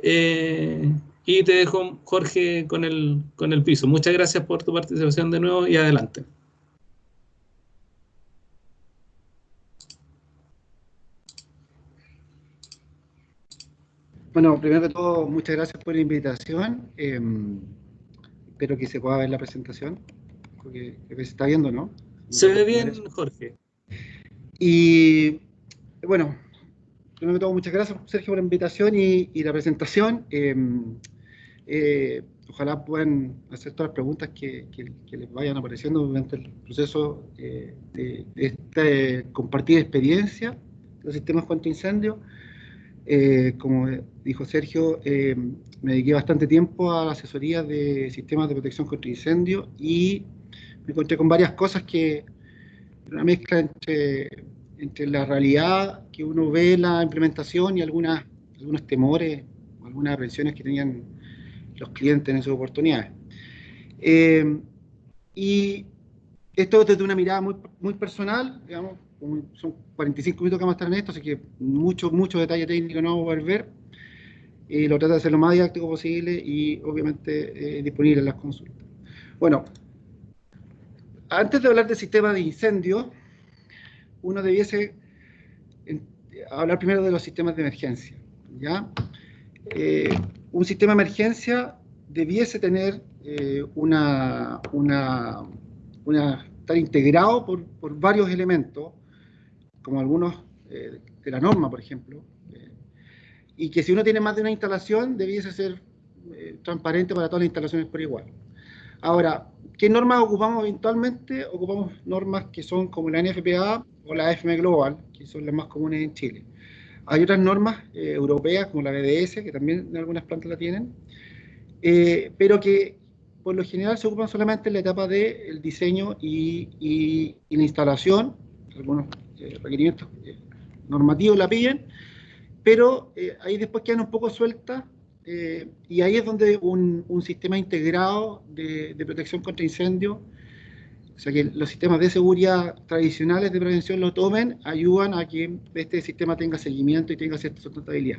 Y te dejo, Jorge, con el piso. Muchas gracias por tu participación de nuevo y adelante. Bueno, primero que todo, muchas gracias por la invitación. Espero que se pueda ver la presentación, porque creo que se está viendo, ¿no? Se ve bien, Jorge. Y bueno, primero que todo, muchas gracias, Sergio, por la invitación y la presentación. Ojalá puedan hacer todas las preguntas que les vayan apareciendo durante el proceso de esta compartida experiencia de los sistemas contra incendio. Como dijo Sergio, me dediqué bastante tiempo a la asesoría de sistemas de protección contra incendio y me encontré con varias cosas que una mezcla entre la realidad que uno ve en la implementación y algunos temores, algunas aprensiones que tenían los clientes en sus oportunidades. Y esto desde una mirada muy personal, digamos, son 45 minutos que vamos a estar en esto, así que mucho detalle técnico no vamos a poder ver. Lo trata de hacer lo más didáctico posible y obviamente disponible en las consultas. Bueno, antes de hablar del sistema de incendio, uno debiese hablar primero de los sistemas de emergencia, ¿ya? Un sistema de emergencia debiese tener estar integrado por varios elementos, como algunos de la norma, por ejemplo, y que si uno tiene más de una instalación, debiese ser transparente para todas las instalaciones por igual. Ahora, ¿qué normas ocupamos eventualmente? Ocupamos normas que son como la NFPA o la AFM Global, que son las más comunes en Chile. Hay otras normas europeas, como la BDS, que también en algunas plantas la tienen, pero que por lo general se ocupan solamente en la etapa del diseño y la instalación. Algunos requerimientos normativos la piden, pero ahí después quedan un poco sueltas, y ahí es donde un sistema integrado de protección contra incendio, o sea que los sistemas de seguridad tradicionales de prevención lo tomen, ayudan a que este sistema tenga seguimiento y tenga cierta sustentabilidad.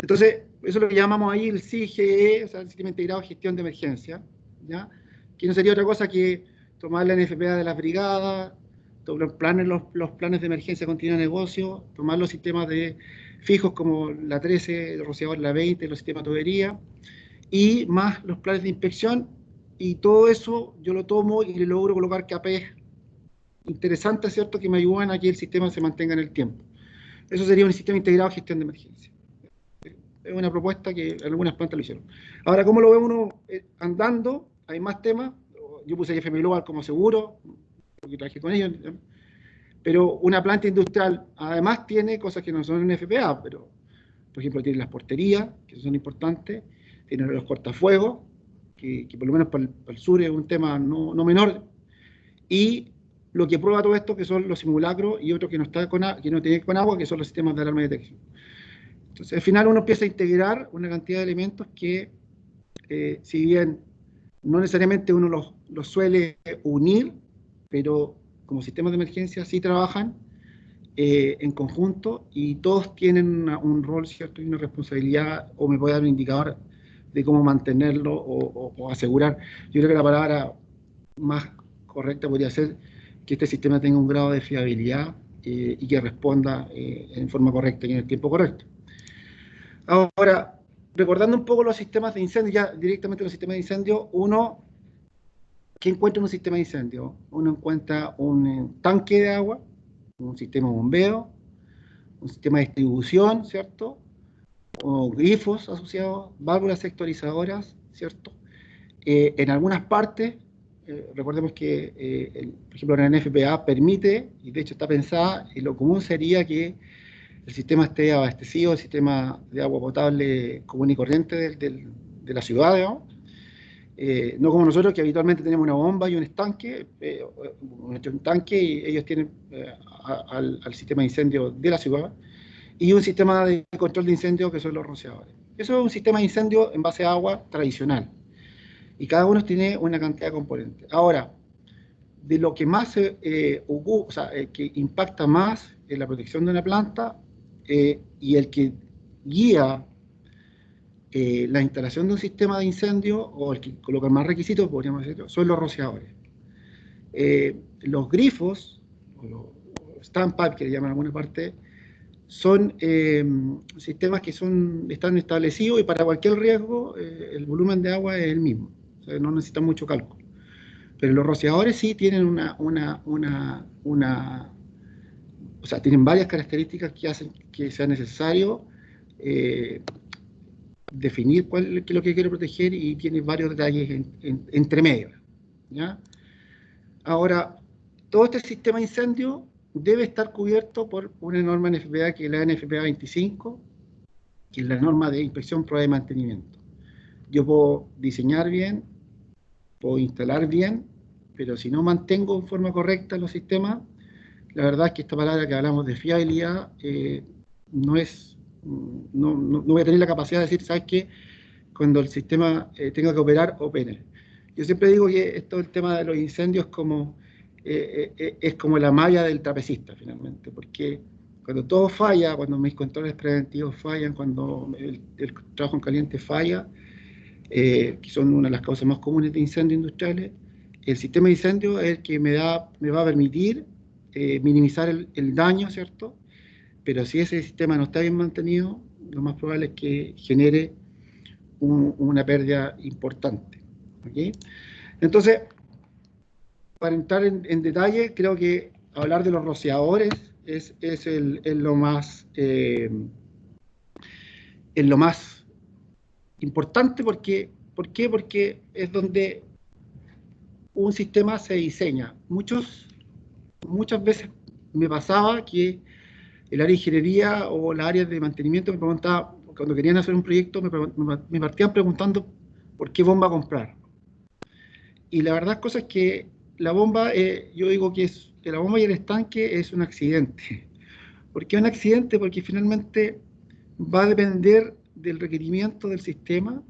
Entonces, eso es lo que llamamos ahí el SIGE, o sea, el Sistema Integrado de Gestión de Emergencia, ¿ya? Que no sería otra cosa que tomar la NFPA de las brigadas, los planes de emergencia continua de negocio, tomar los sistemas fijos como la 13, el rociador, la 20, los sistemas de tubería, y más los planes de inspección, y todo eso yo lo tomo y le logro colocar KPIs interesantes, ¿cierto?, que me ayudan a que el sistema se mantenga en el tiempo. Eso sería un sistema integrado de gestión de emergencia. Es una propuesta que algunas plantas lo hicieron. Ahora, ¿cómo lo ve uno andando? Hay más temas. Yo puse FM Global como seguro, porque trabajé con ellos. Pero una planta industrial además tiene cosas que no son en FPA, pero por ejemplo tiene las porterías, que son importantes, tiene los cortafuegos, que por lo menos para el sur es un tema no menor, y lo que prueba todo esto, que son los simulacros, y otro que no tiene con agua, que son los sistemas de alarma y detección. Entonces, al final uno empieza a integrar una cantidad de elementos que, si bien no necesariamente uno los suele unir, pero como sistemas de emergencia sí trabajan en conjunto y todos tienen un rol, ¿cierto? Y una responsabilidad, o me puede dar un indicador de cómo mantenerlo o asegurar. Yo creo que la palabra más correcta podría ser que este sistema tenga un grado de fiabilidad y que responda en forma correcta y en el tiempo correcto. Ahora, recordando un poco los sistemas de incendio, ya directamente los sistemas de incendio, ¿qué encuentra en un sistema de incendio? Uno encuentra un tanque de agua, un sistema de bombeo, un sistema de distribución, ¿cierto? O grifos asociados, válvulas sectorizadoras, ¿cierto? En algunas partes, recordemos que, por ejemplo, la NFPA permite, y de hecho está pensada, y lo común sería que el sistema esté abastecido, el sistema de agua potable común y corriente de la ciudad, digamos. No como nosotros, que habitualmente tenemos una bomba y un estanque, un tanque, y ellos tienen al sistema de incendio de la ciudad, y un sistema de control de incendio que son los rociadores. Eso es un sistema de incendio en base a agua tradicional, y cada uno tiene una cantidad de componentes. Ahora, de lo que más que impacta más en la protección de una planta, y el que guía la instalación de un sistema de incendio, o el que coloca más requisitos, podríamos decirlo, son los rociadores. Los grifos, o los standpipe, que le llaman en alguna parte, son sistemas que están establecidos y para cualquier riesgo el volumen de agua es el mismo, o sea, no necesitan mucho cálculo. Pero los rociadores sí tienen o sea, tienen varias características que hacen que sea necesario definir qué es lo que quiere proteger, y tiene varios detalles entre medio, ¿ya? Ahora, todo este sistema de incendio debe estar cubierto por una norma NFPA, que es la NFPA 25, que es la norma de inspección, prueba y mantenimiento. Yo puedo diseñar bien, puedo instalar bien, pero si no mantengo en forma correcta los sistemas, la verdad es que esta palabra que hablamos de fiabilidad no voy a tener la capacidad de decir, ¿sabes qué? Cuando el sistema tenga que operar, opere. Yo siempre digo que esto, el tema de los incendios, es como la malla del trapecista, finalmente, porque cuando todo falla, cuando mis controles preventivos fallan, cuando el trabajo en caliente falla, que son una de las causas más comunes de incendios industriales, el sistema de incendio es el que me va a permitir minimizar el daño, ¿cierto? Pero si ese sistema no está bien mantenido, lo más probable es que genere una pérdida importante. ¿Okay? Entonces, para entrar en detalle, creo que hablar de los rociadores es lo más importante. ¿Por qué? Porque es donde un sistema se diseña. Muchas veces me pasaba que el área de ingeniería o las áreas de mantenimiento me preguntaba, cuando querían hacer un proyecto, me partían preguntando por qué bomba comprar. Y la verdad es que la bomba, yo digo que la bomba y el estanque es un accidente. ¿Por qué un accidente? Porque finalmente va a depender del requerimiento del sistema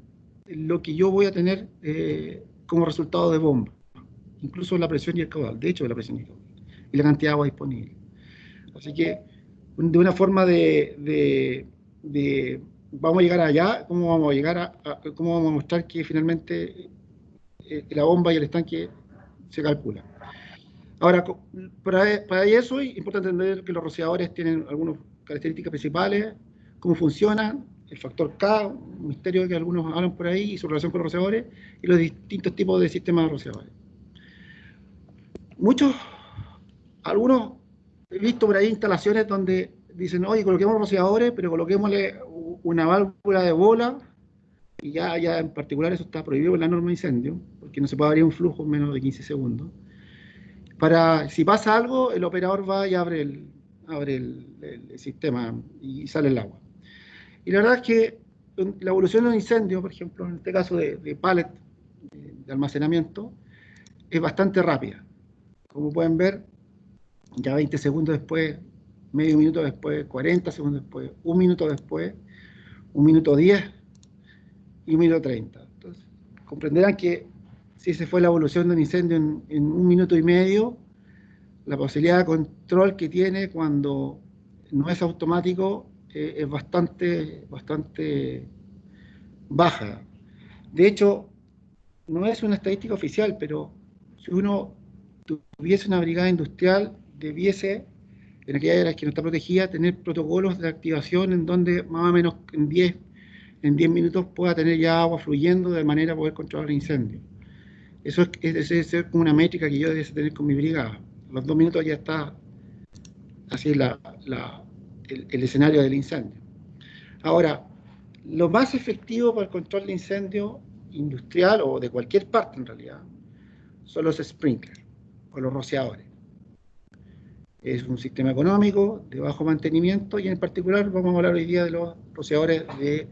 lo que yo voy a tener como resultado de bomba. Incluso la presión y el caudal, de hecho la presión y el caudal, y la cantidad de agua disponible. Así que, de una forma vamos a llegar allá, cómo vamos a llegar cómo vamos a mostrar que finalmente la bomba y el estanque se calcula. Ahora, para eso es importante entender que los rociadores tienen algunas características principales, cómo funcionan, el factor K, un misterio que algunos hablan por ahí, y su relación con los rociadores, y los distintos tipos de sistemas de rociadores. Algunos he visto por ahí instalaciones donde dicen, oye, coloquemos rociadores, pero coloquémosle una válvula de bola, y ya en particular eso está prohibido en la norma de incendio, porque no se puede abrir un flujo en menos de 15 segundos. Si pasa algo, el operador va y abre el sistema y sale el agua. Y la verdad es que la evolución de un incendio, por ejemplo, en este caso de pallet de almacenamiento, es bastante rápida. Como pueden ver, ya 20 segundos después, medio minuto después, 40 segundos después, un minuto después, un minuto 10 y un minuto 30. Entonces, comprenderán que si se fue la evolución de un incendio en un minuto y medio, la posibilidad de control que tiene cuando no es automático es bastante baja. De hecho, no es una estadística oficial, pero si uno tuviese una brigada industrial, debiese, en aquella área que no está protegida, tener protocolos de activación en donde más o menos en 10 minutos pueda tener ya agua fluyendo de manera a poder controlar el incendio. Eso es como una métrica que yo debiese tener con mi brigada. A los 2 minutos ya está así el escenario del incendio. Ahora, lo más efectivo para el control de incendio industrial o de cualquier parte en realidad son los sprinklers o los rociadores. Es un sistema económico de bajo mantenimiento, y en particular vamos a hablar hoy día de los rociadores de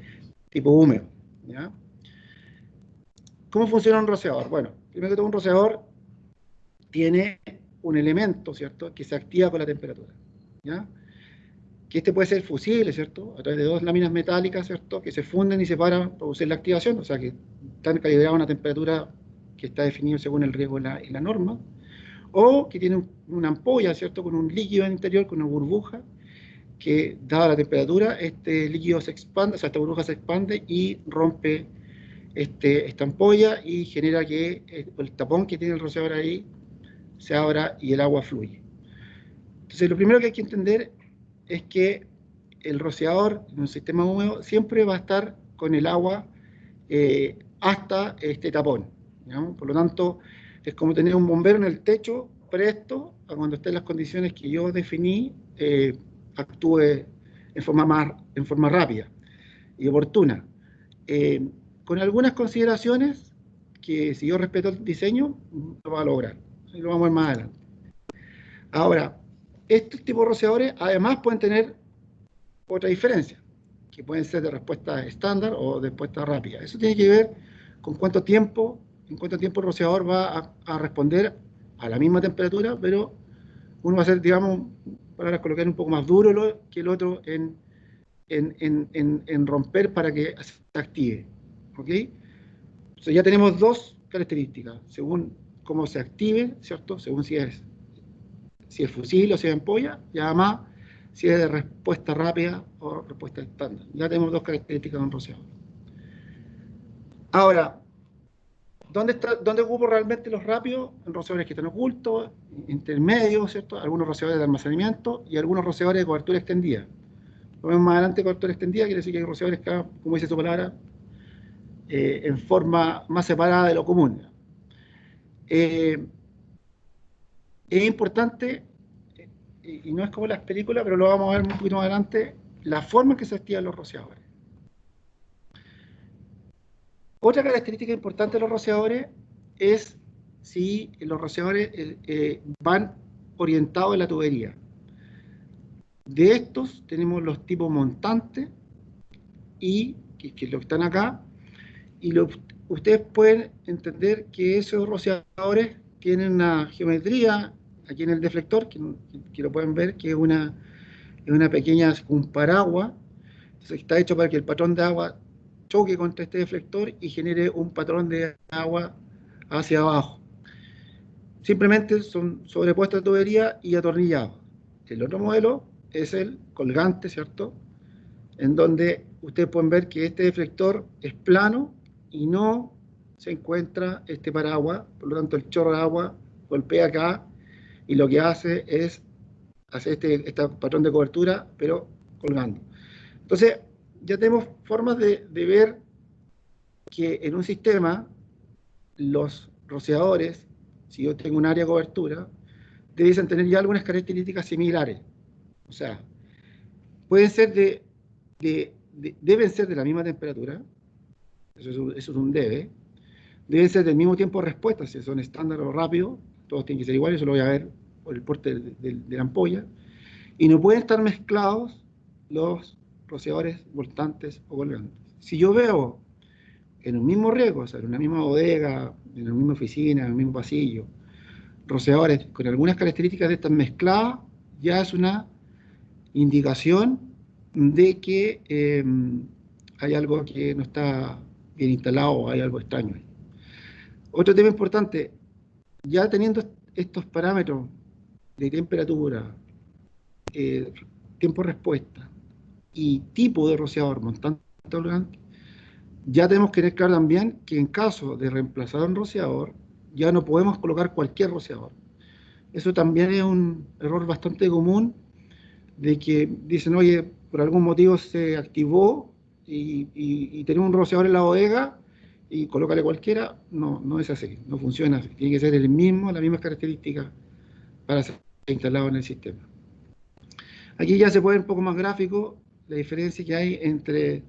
tipo húmedo, ¿ya? ¿Cómo funciona un rociador? Bueno, primero que todo, un rociador tiene un elemento, ¿cierto?, que se activa con la temperatura, ¿ya? Que puede ser fusible, ¿cierto?, a través de 2 láminas metálicas, ¿cierto?, que se funden y se paran para producir la activación, o sea que están calibrados a una temperatura que está definida según el riesgo y la norma, o que tiene una ampolla, ¿cierto?, con un líquido en el interior, con una burbuja, que, dada la temperatura, este líquido se expande, o sea, esta burbuja se expande y rompe esta ampolla y genera que el tapón que tiene el rociador ahí se abra y el agua fluye. Entonces, lo primero que hay que entender es que el rociador en un sistema húmedo siempre va a estar con el agua hasta este tapón, ¿no? Por lo tanto, es como tener un bombero en el techo presto a cuando estén las condiciones que yo definí, actúe en forma rápida y oportuna. Con algunas consideraciones que, si yo respeto el diseño, lo va a lograr. Y lo vamos a ver más adelante. Ahora, estos tipos de rociadores además pueden tener otra diferencia, que pueden ser de respuesta estándar o de respuesta rápida. Eso tiene que ver con en cuánto tiempo el rociador va a responder a la misma temperatura, pero uno va a ser, digamos, para colocar un poco más duro que el otro en romper para que se active. ¿Ok? Entonces ya tenemos dos características, según cómo se active, ¿cierto? Según si es fusible o si es ampolla, y además si es de respuesta rápida o respuesta estándar. Ya tenemos dos características de un rociador. Ahora, ¿dónde ocupo realmente los rápidos? En rociadores que están ocultos, intermedios, ¿cierto? Algunos rociadores de almacenamiento y algunos rociadores de cobertura extendida. Lo vemos más adelante, cobertura extendida, quiere decir que hay rociadores que, como dice su palabra, en forma más separada de lo común. Es importante, y no es como las películas, pero lo vamos a ver un poquito más adelante, la forma en que se activan los rociadores. Otra característica importante de los rociadores es si los rociadores van orientados en la tubería. De estos tenemos los tipos montantes y que lo están acá, y ustedes pueden entender que esos rociadores tienen una geometría aquí en el deflector, que lo pueden ver, que es una pequeña, un paraguas. Entonces está hecho para que el patrón de agua choque contra este deflector y genere un patrón de agua hacia abajo. Simplemente son sobrepuestos a tubería y atornillados. El otro modelo es el colgante, ¿cierto? En donde ustedes pueden ver que este deflector es plano y no se encuentra este paraguas, por lo tanto el chorro de agua golpea acá y lo que hace es hacer este patrón de cobertura, pero colgando. Entonces, ya tenemos formas de ver que en un sistema los rociadores, si yo tengo un área de cobertura, deben tener ya algunas características similares. O sea, pueden ser deben ser de la misma temperatura, eso es un debe. Deben ser del mismo tiempo de respuesta, si son estándar o rápido, todos tienen que ser iguales, eso lo voy a ver por el porte de la ampolla. Y no pueden estar mezclados los rociadores voltantes o colgantes. Si yo veo en un mismo riego, o sea, en una misma bodega, en una misma oficina, en el mismo pasillo, rociadores con algunas características de estas mezcladas, ya es una indicación de que hay algo que no está bien instalado o hay algo extraño ahí. Otro tema importante, ya teniendo estos parámetros de temperatura, tiempo de respuesta y tipo de rociador montante o colgante, ya tenemos que tener claro también que en caso de reemplazar un rociador, ya no podemos colocar cualquier rociador. Eso también es un error bastante común, de que dicen, oye, por algún motivo se activó y tenemos un rociador en la bodega y colócale cualquiera. No, no es así, no funciona así. Tiene que ser el mismo, las mismas características para ser instalado en el sistema. Aquí ya se puede ver un poco más gráfico la diferencia que hay entre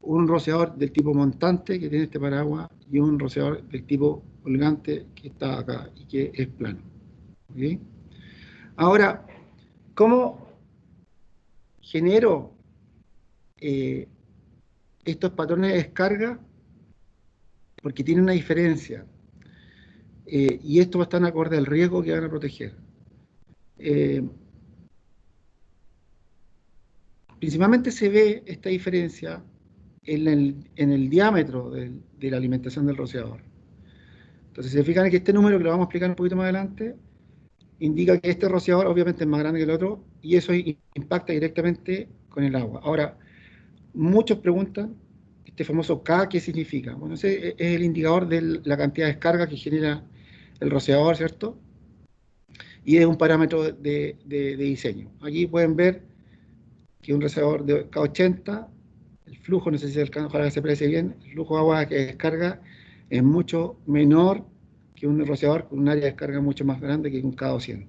un rociador del tipo montante que tiene este paraguas y un rociador del tipo colgante que está acá y que es plano. ¿Okay? Ahora, ¿cómo genero estos patrones de descarga? Porque tiene una diferencia y esto va a estar acorde al riesgo que van a proteger. Principalmente se ve esta diferencia en el diámetro de la alimentación del rociador. Entonces, si se fijan que este número, que lo vamos a explicar un poquito más adelante, indica que este rociador obviamente es más grande que el otro y eso impacta directamente con el agua. Ahora, muchos preguntan, este famoso K, ¿qué significa? Bueno, ese es el indicador de la cantidad de descarga que genera el rociador, ¿cierto? Y es un parámetro de diseño. Aquí pueden ver que un rociador de K80, el flujo, no sé si ojalá que se aprecie bien, el flujo de agua que descarga es mucho menor que un rociador con un área de descarga mucho más grande que un K200.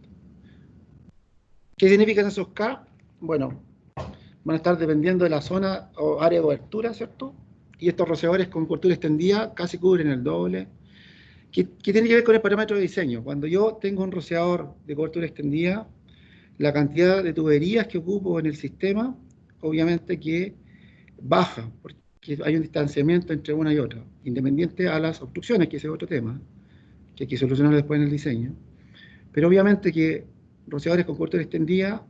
¿Qué significan esos K? Bueno, van a estar dependiendo de la zona o área de cobertura, ¿cierto? Y estos rociadores con cobertura extendida casi cubren el doble. ¿Qué tiene que ver con el parámetro de diseño? Cuando yo tengo un rociador de cobertura extendida, la cantidad de tuberías que ocupo en el sistema, obviamente que baja, porque hay un distanciamiento entre una y otra, independiente a las obstrucciones, que ese es otro tema, que hay que solucionar después en el diseño. Pero obviamente que rociadores con cobertura extendida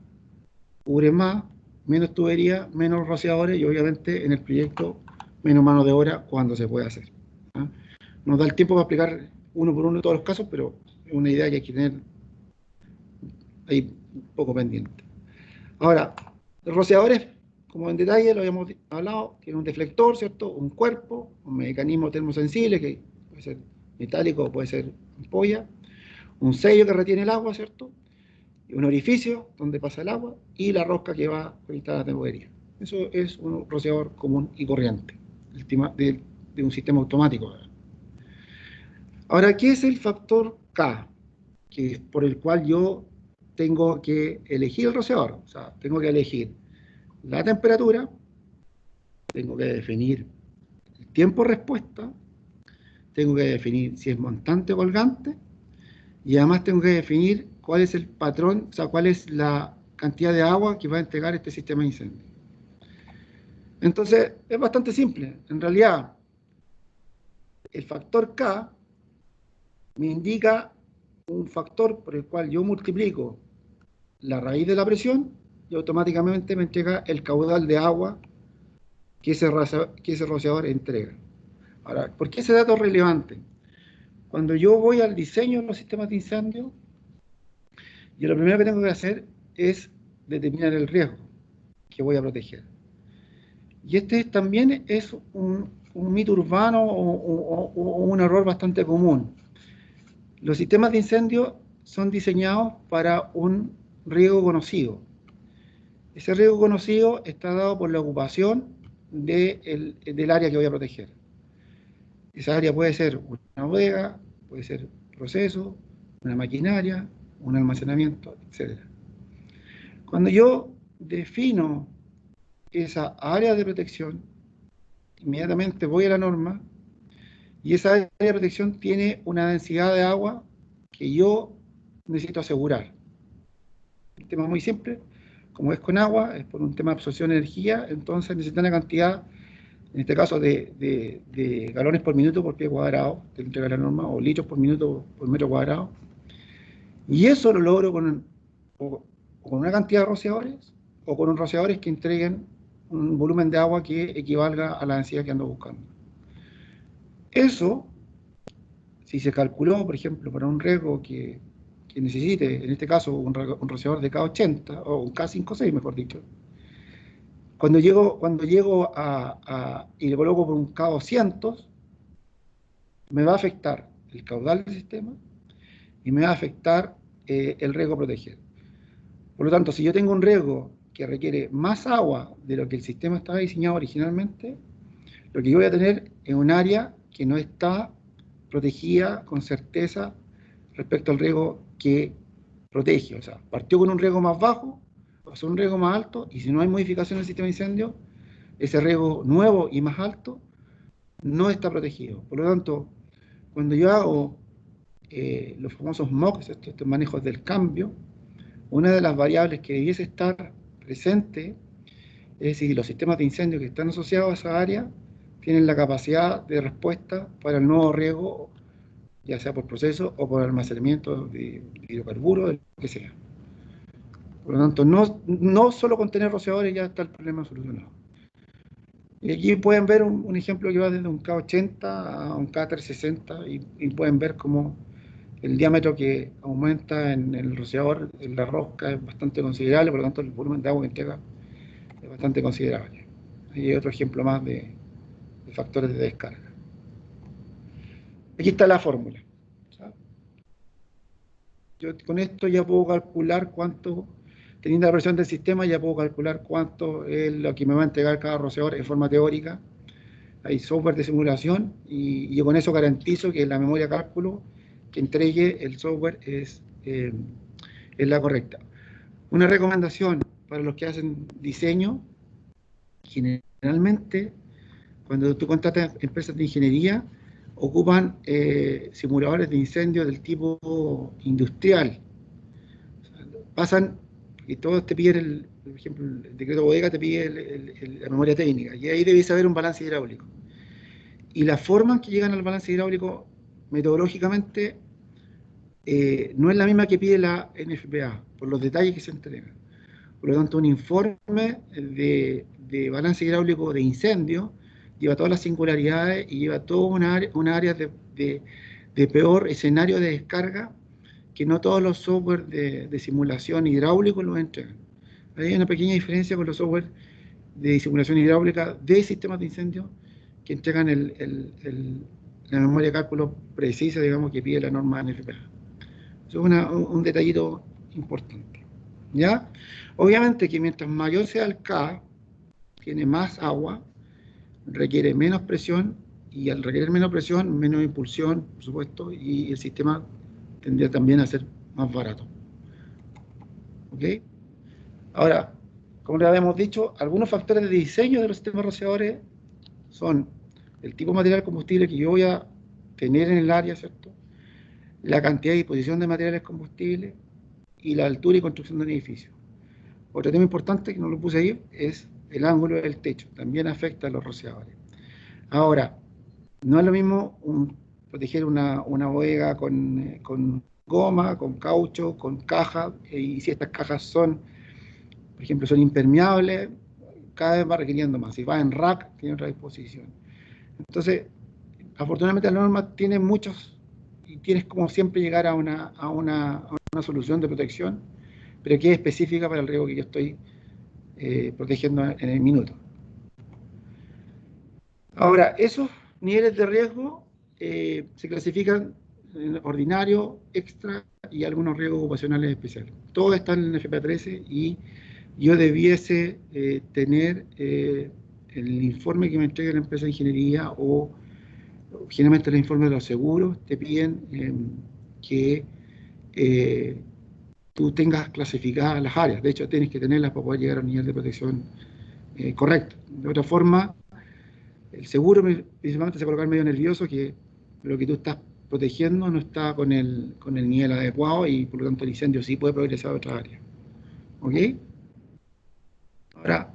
cubren más, menos tubería, menos rociadores y obviamente en el proyecto menos mano de obra cuando se puede hacer. ¿Ah? Nos da el tiempo para explicar uno por uno todos los casos, pero es una idea que hay que tener ahí un poco pendiente. Ahora, los rociadores, como en detalle lo habíamos hablado, tienen un deflector, ¿cierto? Un cuerpo, un mecanismo termosensible que puede ser metálico o puede ser ampolla, un sello que retiene el agua, ¿cierto? Y un orificio donde pasa el agua y la rosca que va conectada a la tubería. Eso es un rociador común y corriente de un sistema automático. Ahora, ¿qué es el factor K? Que es por el cual yo tengo que elegir el rociador. O sea, tengo que elegir la temperatura, tengo que definir el tiempo de respuesta, tengo que definir si es montante o colgante, y además tengo que definir cuál es el patrón, o sea, cuál es la cantidad de agua que va a entregar este sistema de incendio. Entonces, es bastante simple. En realidad, el factor K me indica un factor por el cual yo multiplico la raíz de la presión y automáticamente me entrega el caudal de agua que ese rociador entrega. Ahora, ¿por qué ese dato es relevante? Cuando yo voy al diseño de los sistemas de incendio, yo lo primero que tengo que hacer es determinar el riesgo que voy a proteger. Y este también es un mito urbano o un error bastante común. Los sistemas de incendio son diseñados para un riesgo conocido. Ese riesgo conocido está dado por la ocupación del área que voy a proteger. Esa área puede ser una bodega, puede ser proceso, una maquinaria, un almacenamiento, etc. Cuando yo defino esa área de protección, inmediatamente voy a la norma y esa área de protección tiene una densidad de agua que yo necesito asegurar. El tema es muy simple, como es con agua, es por un tema de absorción de energía, entonces necesita una cantidad, en este caso de galones por minuto por pie cuadrado, que entrega la norma, o litros por minuto por metro cuadrado. Y eso lo logro con una cantidad de rociadores, o con rociadores que entreguen un volumen de agua que equivalga a la densidad que ando buscando. Eso, si se calculó, por ejemplo, para un riesgo que necesite, en este caso, un rociador de K80, o un K56, mejor dicho, cuando llego y le coloco por un K200, me va a afectar el caudal del sistema y me va a afectar el riesgo a proteger. Por lo tanto, si yo tengo un riesgo que requiere más agua de lo que el sistema estaba diseñado originalmente, lo que yo voy a tener es un área que no está protegida con certeza respecto al riesgo que protege. O sea, partió con un riesgo más bajo, pasó a un riesgo más alto, y si no hay modificación del sistema de incendio, ese riesgo nuevo y más alto no está protegido. Por lo tanto, cuando yo hago los famosos MOCs, estos manejos del cambio, una de las variables que debiese estar presente es si los sistemas de incendio que están asociados a esa área tienen la capacidad de respuesta para el nuevo riesgo, ya sea por proceso o por almacenamiento de hidrocarburos, de lo que sea. Por lo tanto, no solo con tener rociadores ya está el problema solucionado. Y aquí pueden ver un ejemplo que va desde un K80 a un K360 y pueden ver cómo el diámetro que aumenta en el rociador, en la rosca, es bastante considerable, por lo tanto el volumen de agua que entrega es bastante considerable. Ahí hay otro ejemplo más de factores de descarga. Aquí está la fórmula. Yo con esto ya puedo calcular cuánto, teniendo la presión del sistema, ya puedo calcular cuánto es lo que me va a entregar cada rociador en forma teórica. Hay software de simulación y yo con eso garantizo que la memoria cálculo que entregue el software es la correcta. Una recomendación para los que hacen diseño, generalmente cuando tú contratas empresas de ingeniería, ocupan simuladores de incendio del tipo industrial. O sea, pasan y todos te piden, por ejemplo, el decreto bodega te pide la memoria técnica, y ahí debes saber un balance hidráulico. Y la forma en que llegan al balance hidráulico metodológicamente no es la misma que pide la NFPA, por los detalles que se entregan. Por lo tanto, un informe de balance hidráulico de incendio lleva todas las singularidades y lleva toda una área de peor escenario de descarga que no todos los software de simulación hidráulico lo entregan. Hay una pequeña diferencia con los software de simulación hidráulica de sistemas de incendio que entregan la memoria de cálculo precisa, digamos, que pide la norma NFPA. Eso es un detallito importante. ¿Ya? Obviamente que mientras mayor sea el K, tiene más agua, requiere menos presión, y al requerir menos presión, menos impulsión, por supuesto, y el sistema tendría también a ser más barato. ¿Ok? Ahora, como les habíamos dicho, algunos factores de diseño de los sistemas rociadores son el tipo de material combustible que yo voy a tener en el área, ¿cierto? La cantidad y disposición de materiales combustibles y la altura y construcción del edificio. Otro tema importante que no lo puse ahí es el ángulo del techo, también afecta a los rociadores. Ahora, no es lo mismo proteger una bodega con goma, con caucho, con caja, y si estas cajas son, por ejemplo, son impermeables, cada vez va requiriendo más. Si va en rack, tiene otra disposición. Entonces, afortunadamente la norma tiene muchos, y tienes como siempre llegar a una solución de protección, pero que es específica para el riesgo que yo estoy protegiendo en el minuto. Ahora, esos niveles de riesgo se clasifican en ordinario, extra y algunos riesgos ocupacionales especiales. Todo está en el FPA 13 y yo debiese tener el informe que me entrega la empresa de ingeniería, o generalmente el informe de los seguros te piden que tú tengas clasificadas las áreas. De hecho, tienes que tenerlas para poder llegar a un nivel de protección correcto. De otra forma, el seguro principalmente se coloca medio nervioso, que lo que tú estás protegiendo no está con el nivel adecuado, y por lo tanto el incendio sí puede progresar a otra área. ¿Ok? Ahora,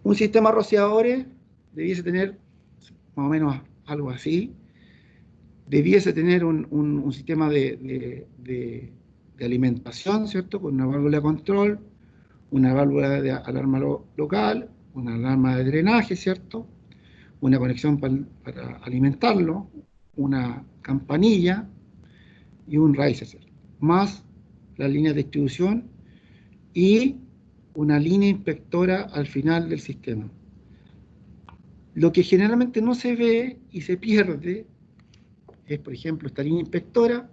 un sistema de rociadores debiese tener más o menos algo así. Debiese tener un sistema de alimentación, ¿cierto? Con una válvula de control, una válvula de alarma local, una alarma de drenaje, ¿cierto? Una conexión para alimentarlo, una campanilla y un riser, más la línea de distribución y una línea inspectora al final del sistema. Lo que generalmente no se ve y se pierde es, por ejemplo, esta línea inspectora,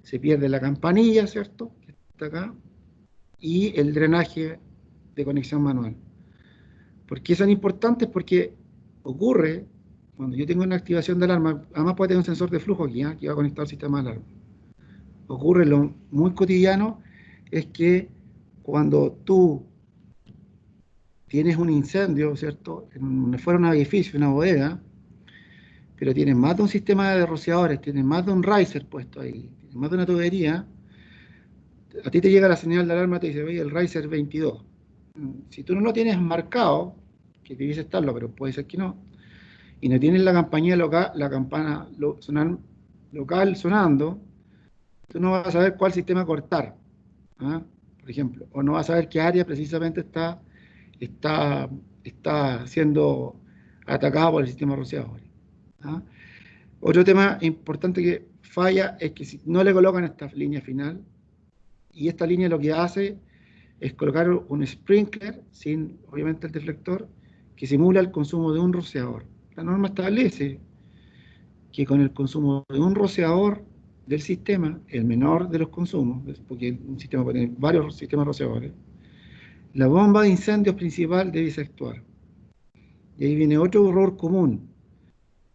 se pierde la campanilla, ¿cierto?, que está acá, y el drenaje de conexión manual. ¿Por qué son importantes? Porque ocurre cuando yo tengo una activación de alarma, además puede tener un sensor de flujo aquí, que va a conectar al sistema de alarma. Ocurre lo muy cotidiano, es que cuando tú tienes un incendio, ¿cierto?, fuera un edificio, una bodega, pero tienes más de un sistema de rociadores, tienes más de un riser puesto ahí, tienes más de una tubería, a ti te llega la señal de alarma, te dice, oye, el riser 22. Si tú no lo tienes marcado, que debiese estarlo, pero puede ser que no, y no tienes la campana local sonando, tú no vas a saber cuál sistema cortar, ¿ah? Por ejemplo, o no vas a saber qué área precisamente está siendo atacada por el sistema rociador, ¿ah? Otro tema importante que falla es que si no le colocan esta línea final, y esta línea lo que hace es colocar un sprinkler, sin obviamente el deflector, que simula el consumo de un rociador. La norma establece que con el consumo de un rociador del sistema, el menor de los consumos, porque un sistema puede tener varios sistemas rociadores, la bomba de incendios principal debe actuar. Y ahí viene otro error común.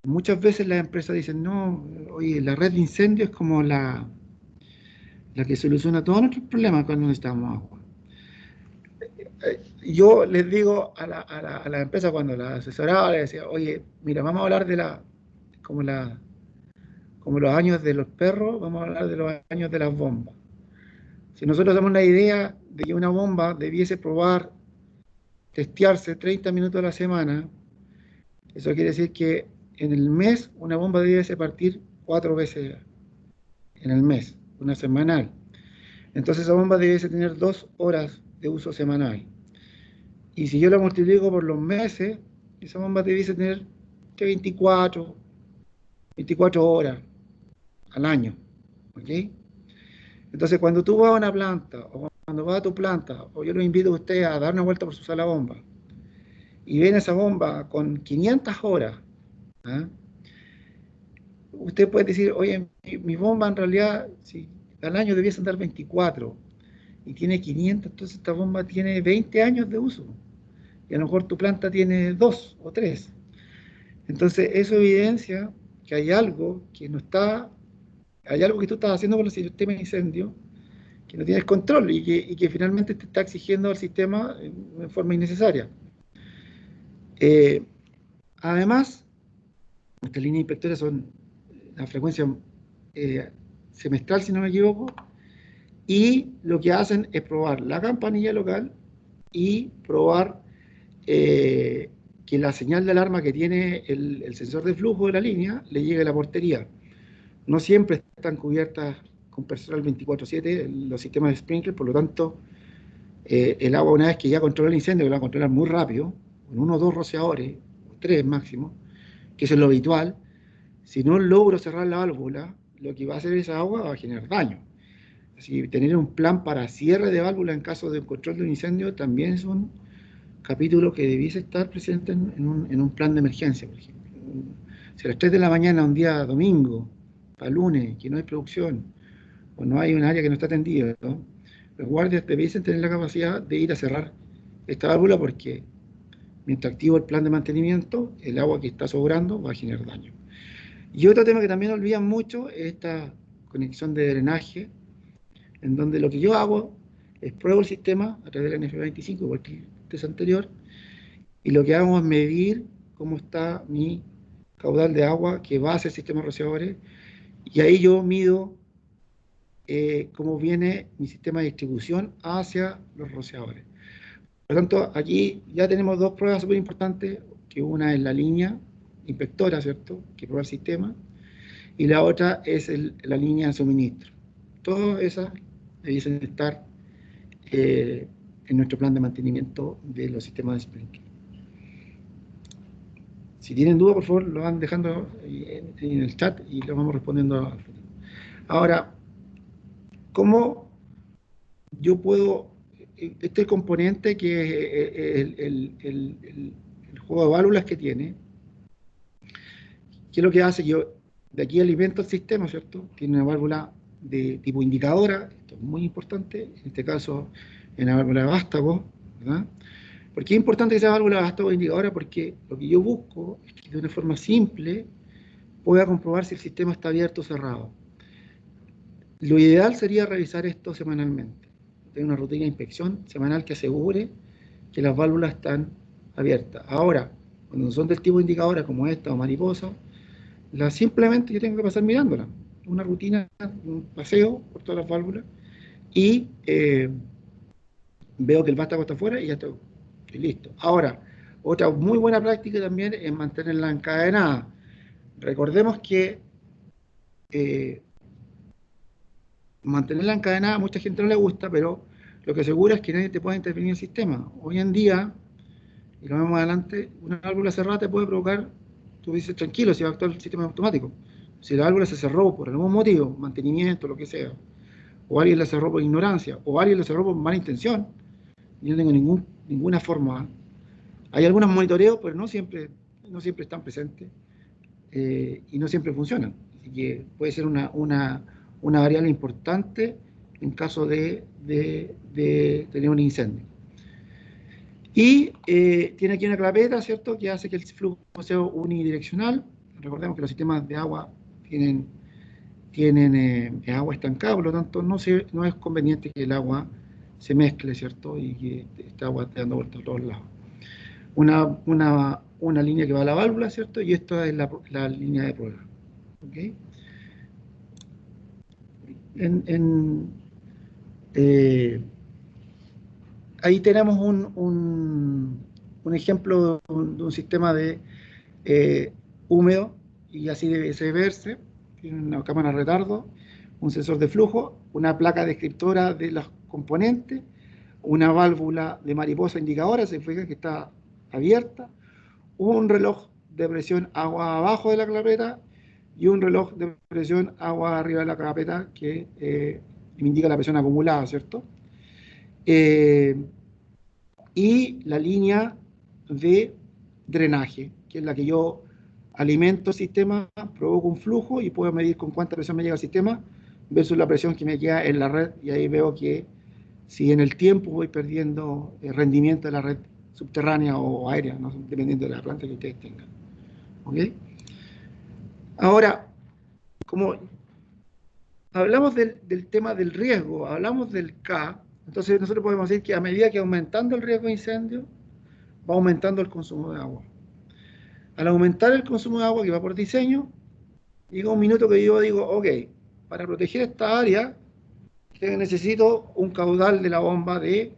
Muchas veces las empresas dicen, no, oye, la red de incendios es como la que soluciona todos nuestros problemas cuando necesitamos agua. Yo les digo a la empresa cuando la asesoraba, les decía, oye, mira, vamos a hablar de como los años de los perros, vamos a hablar de los años de las bombas. Si nosotros tenemos la idea de que una bomba debiese testearse 30 minutos a la semana, eso quiere decir que en el mes una bomba debiese partir 4 veces en el mes, una semanal. Entonces esa bomba debiese tener 2 horas de uso semanal. Y si yo la multiplico por los meses, esa bomba debiese tener 24 horas al año. ¿Ok? Entonces, cuando tú vas a una planta, o cuando vas a tu planta, o yo lo invito a usted a dar una vuelta por su sala bomba, y ven esa bomba con 500 horas, ¿ah? Usted puede decir, oye, mi bomba en realidad, si al año debiese andar 24, y tiene 500, entonces esta bomba tiene 20 años de uso. Y a lo mejor tu planta tiene 2 o 3. Entonces, eso evidencia que hay algo que no está, hay algo que tú estás haciendo con el sistema de incendio que no tienes control y que finalmente te está exigiendo al sistema en forma innecesaria. Además, nuestras líneas inspectoras son a frecuencia semestral, si no me equivoco, y lo que hacen es probar la campanilla local y probar que la señal de alarma que tiene el sensor de flujo de la línea le llegue a la portería. No siempre están cubiertas con personal 24/7 los sistemas de sprinkler, por lo tanto, el agua, una vez que ya controla el incendio, que lo va a controlar muy rápido, con 1 o 2 rociadores, o 3 máximo, que eso es lo habitual, si no logro cerrar la válvula, lo que va a hacer esa agua va a generar daño. Así que tener un plan para cierre de válvula en caso de control de un incendio también es un capítulo que debiese estar presente en un plan de emergencia, por ejemplo. Si a las 3 de la mañana, un día domingo, para lunes, que no hay producción, o no hay un área que no está atendida, ¿no?, los guardias debiesen tener la capacidad de ir a cerrar esta válvula, porque mientras activo el plan de mantenimiento, el agua que está sobrando va a generar daño. Y otro tema que también olvidan mucho es esta conexión de drenaje, en donde lo que yo hago es pruebo el sistema a través del NF25, igual que el test anterior, y lo que hago es medir cómo está mi caudal de agua que va hacia el sistema de rociadores, y ahí yo mido cómo viene mi sistema de distribución hacia los rociadores. Por lo tanto, aquí ya tenemos 2 pruebas súper importantes, que una es la línea inspectora, ¿cierto?, que prueba el sistema, y la otra es la línea de suministro. Todas esas debiesen estar en nuestro plan de mantenimiento de los sistemas de sprinkler. Si tienen dudas, por favor, lo van dejando en el chat y lo vamos respondiendo. Ahora, ¿cómo yo puedo, este componente que es el juego de válvulas que tiene, ¿qué es lo que hace? Yo de aquí alimento el sistema, ¿cierto? Tiene una válvula de tipo indicadora, esto es muy importante, en este caso en la válvula de vástago, ¿verdad? ¿Por qué es importante que sea válvula de vástago indicadora? Porque lo que yo busco es que de una forma simple pueda comprobar si el sistema está abierto o cerrado. Lo ideal sería revisar esto semanalmente, tener una rutina de inspección semanal que asegure que las válvulas están abiertas. Ahora, cuando son del tipo indicadora como esta o mariposa, simplemente yo tengo que pasar mirándola, una rutina, un paseo por todas las válvulas, y veo que el vástago está afuera y ya estoy listo. Ahora, otra muy buena práctica también es mantenerla encadenada. Recordemos que mantenerla encadenada a mucha gente no le gusta, pero lo que asegura es que nadie te puede intervenir en el sistema. Hoy en día, y lo vemos adelante, una válvula cerrada te puede provocar, tú dices tranquilo, si va a actuar el sistema automático, Si la válvula se cerró por algún motivo, mantenimiento, lo que sea, o alguien la cerró por ignorancia, o alguien la cerró por mala intención, yo no tengo ninguna forma. Hay algunos monitoreos, pero no siempre están presentes y no siempre funcionan. Así que puede ser una variable importante en caso de tener un incendio. Y tiene aquí una clapeta, ¿cierto?, que hace que el flujo sea unidireccional. Recordemos que los sistemas de agua tienen agua estancada, por lo tanto no es conveniente que el agua se mezcle, ¿cierto?, y que esta agua esté dando vueltas a todos lados. Una línea que va a la válvula, ¿cierto?, y esta es la línea de prueba. ¿Okay? Ahí tenemos un ejemplo de un sistema de húmedo, y así debe verse. Tiene una cámara de retardo, un sensor de flujo, una placa descriptora de los componentes, una válvula de mariposa indicadora, se fija que está abierta, un reloj de presión agua abajo de la clapeta y un reloj de presión agua arriba de la clapeta que me indica la presión acumulada, ¿cierto? Y la línea de drenaje, que es la que yo alimento el sistema, provoco un flujo y puedo medir con cuánta presión me llega al sistema versus la presión que me queda en la red, y ahí veo que si en el tiempo voy perdiendo el rendimiento de la red subterránea o aérea, ¿no?, dependiendo de la planta que ustedes tengan. ¿Ok? Ahora, como hablamos del tema del riesgo, hablamos del K, entonces nosotros podemos decir que a medida que aumentando el riesgo de incendio, va aumentando el consumo de agua. Al aumentar el consumo de agua, que va por diseño, llega un minuto que yo digo, ok, para proteger esta área, necesito un caudal de la bomba de,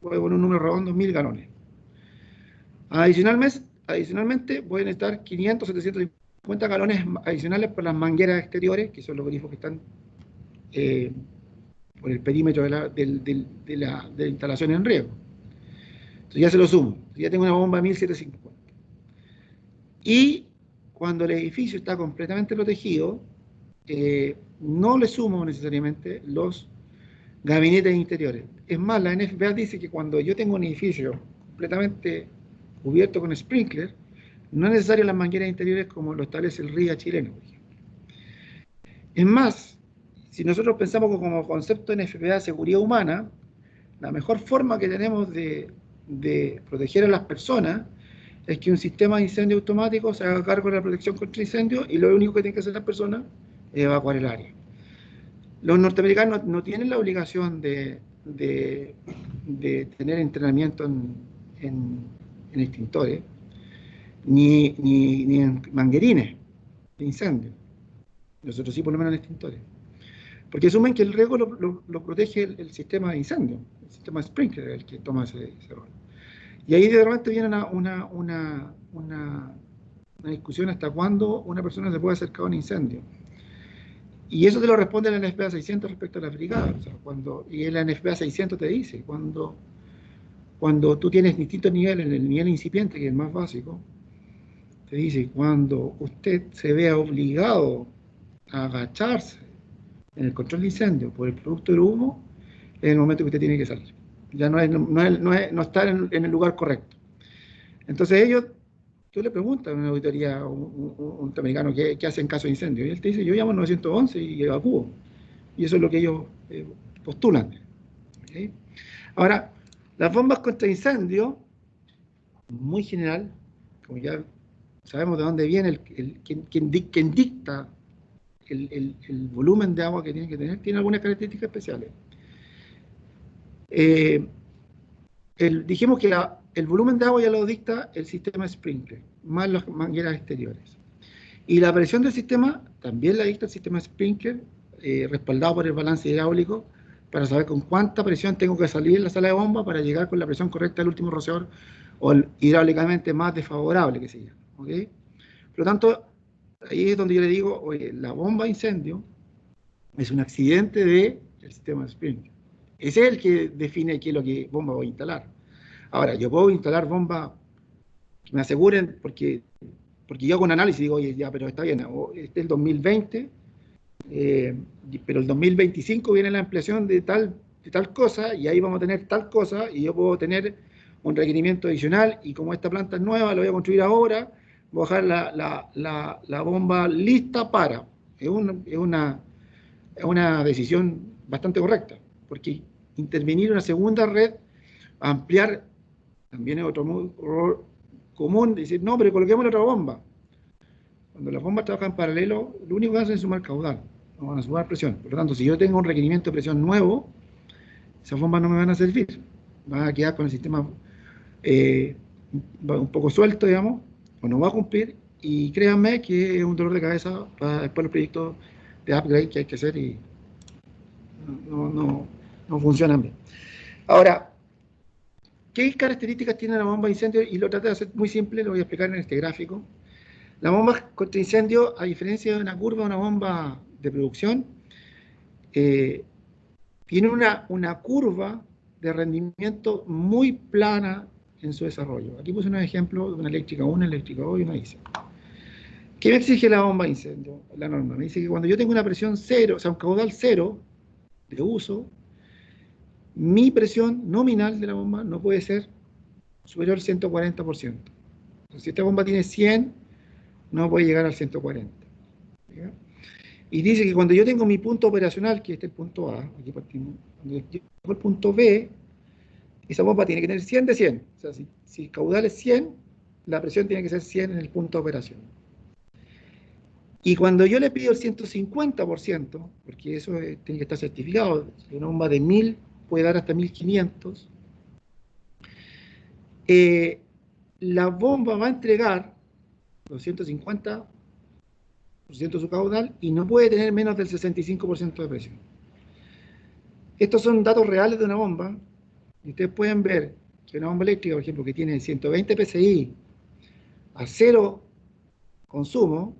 voy a poner un número redondo, 1000 galones. Adicionalmente, pueden estar 500, 750 galones adicionales por las mangueras exteriores, que son los grifos que están por el perímetro de la instalación en riesgo. Entonces ya se lo sumo. Ya tengo una bomba de 1750. Y cuando el edificio está completamente protegido, no le sumo necesariamente los gabinetes interiores. Es más, la NFPA dice que cuando yo tengo un edificio completamente cubierto con sprinkler, no es necesario las mangueras interiores como lo establece el RIA chileno, por ejemplo. Es más, si nosotros pensamos como concepto NFPA de seguridad humana, la mejor forma que tenemos de proteger a las personas es que un sistema de incendio automático se haga cargo de la protección contra incendios y lo único que tienen que hacer las personas es evacuar el área. Los norteamericanos no tienen la obligación de tener entrenamiento en extintores, ni en manguerines de incendio. Nosotros sí, por lo menos en extintores. Porque asumen que el riesgo lo protege el sistema de incendio, el sistema de sprinkler, el que toma ese rol. Y ahí de repente viene una discusión hasta cuándo una persona se puede acercar a un incendio. Y eso te lo responde la NFPA 600 respecto a las brigadas. O sea, y la NFPA 600 te dice, cuando tú tienes distintos niveles, en el nivel incipiente, que es el más básico, te dice, cuando usted se vea obligado a agacharse en el control de incendio por el producto del humo, es el momento que usted tiene que salir. Ya no estar en el lugar correcto. Entonces tú le preguntas a una auditoría, a un americano, ¿qué hace en caso de incendio? Y él te dice, yo llamo al 911 y evacúo. Y eso es lo que ellos postulan. ¿Okay? Ahora, las bombas contra incendio, muy general, como ya sabemos de dónde viene quien dicta el volumen de agua que tiene que tener, tiene algunas características especiales. Dijimos que el volumen de agua ya lo dicta el sistema sprinkler, más las mangueras exteriores. Y la presión del sistema también la dicta el sistema sprinkler, respaldado por el balance hidráulico, para saber con cuánta presión tengo que salir en la sala de bomba para llegar con la presión correcta al último rociador, o el hidráulicamente más desfavorable que se llama. ¿Okay? Por lo tanto, ahí es donde yo le digo, oye, la bomba de incendio es un accidente del sistema sprinkler. Ese es el que define qué es lo que bomba voy a instalar. Ahora, yo puedo instalar bombas que me aseguren, porque porque yo hago un análisis y digo, oye, ya, pero está bien, este es el 2020, pero el 2025 viene la ampliación de tal cosa, y ahí vamos a tener tal cosa, y yo puedo tener un requerimiento adicional, y como esta planta es nueva, la voy a construir ahora, voy a dejar la bomba lista para. Es una decisión bastante correcta, porque intervenir en una segunda red, ampliar, también es otro error común, decir, no, pero coloquemos otra bomba. Cuando las bombas trabajan en paralelo, lo único que hacen es sumar caudal, no van a sumar presión. Por lo tanto, si yo tengo un requerimiento de presión nuevo, esas bombas no me van a servir. Van a quedar con el sistema un poco suelto, digamos, o no va a cumplir, y créanme que es un dolor de cabeza para después los proyectos de upgrade que hay que hacer y no funcionan bien. Ahora, ¿qué características tiene la bomba de incendio? Y lo traté de hacer muy simple, lo voy a explicar en este gráfico. La bomba contra incendio, a diferencia de una curva, una bomba de producción, tiene una curva de rendimiento muy plana en su desarrollo. Aquí puse unos ejemplos de una eléctrica 1, eléctrica 2 y una ISA. ¿Qué me exige la bomba de incendio? La norma me dice que cuando yo tengo una presión cero, o sea, un caudal cero de uso, mi presión nominal de la bomba no puede ser superior al 140%. Entonces, si esta bomba tiene 100, no puede llegar al 140. ¿Ya? Y dice que cuando yo tengo mi punto operacional, que este es el punto A, aquí partimos, cuando yo tengo el punto B, esa bomba tiene que tener 100 de 100. O sea, si el caudal es 100, la presión tiene que ser 100 en el punto de operación. Y cuando yo le pido el 150%, porque eso tiene que estar certificado, una bomba de 1000 puede dar hasta 1500, la bomba va a entregar los 150% de su caudal y no puede tener menos del 65% de presión. Estos son datos reales de una bomba, y ustedes pueden ver que una bomba eléctrica, por ejemplo, que tiene 120 psi a cero consumo,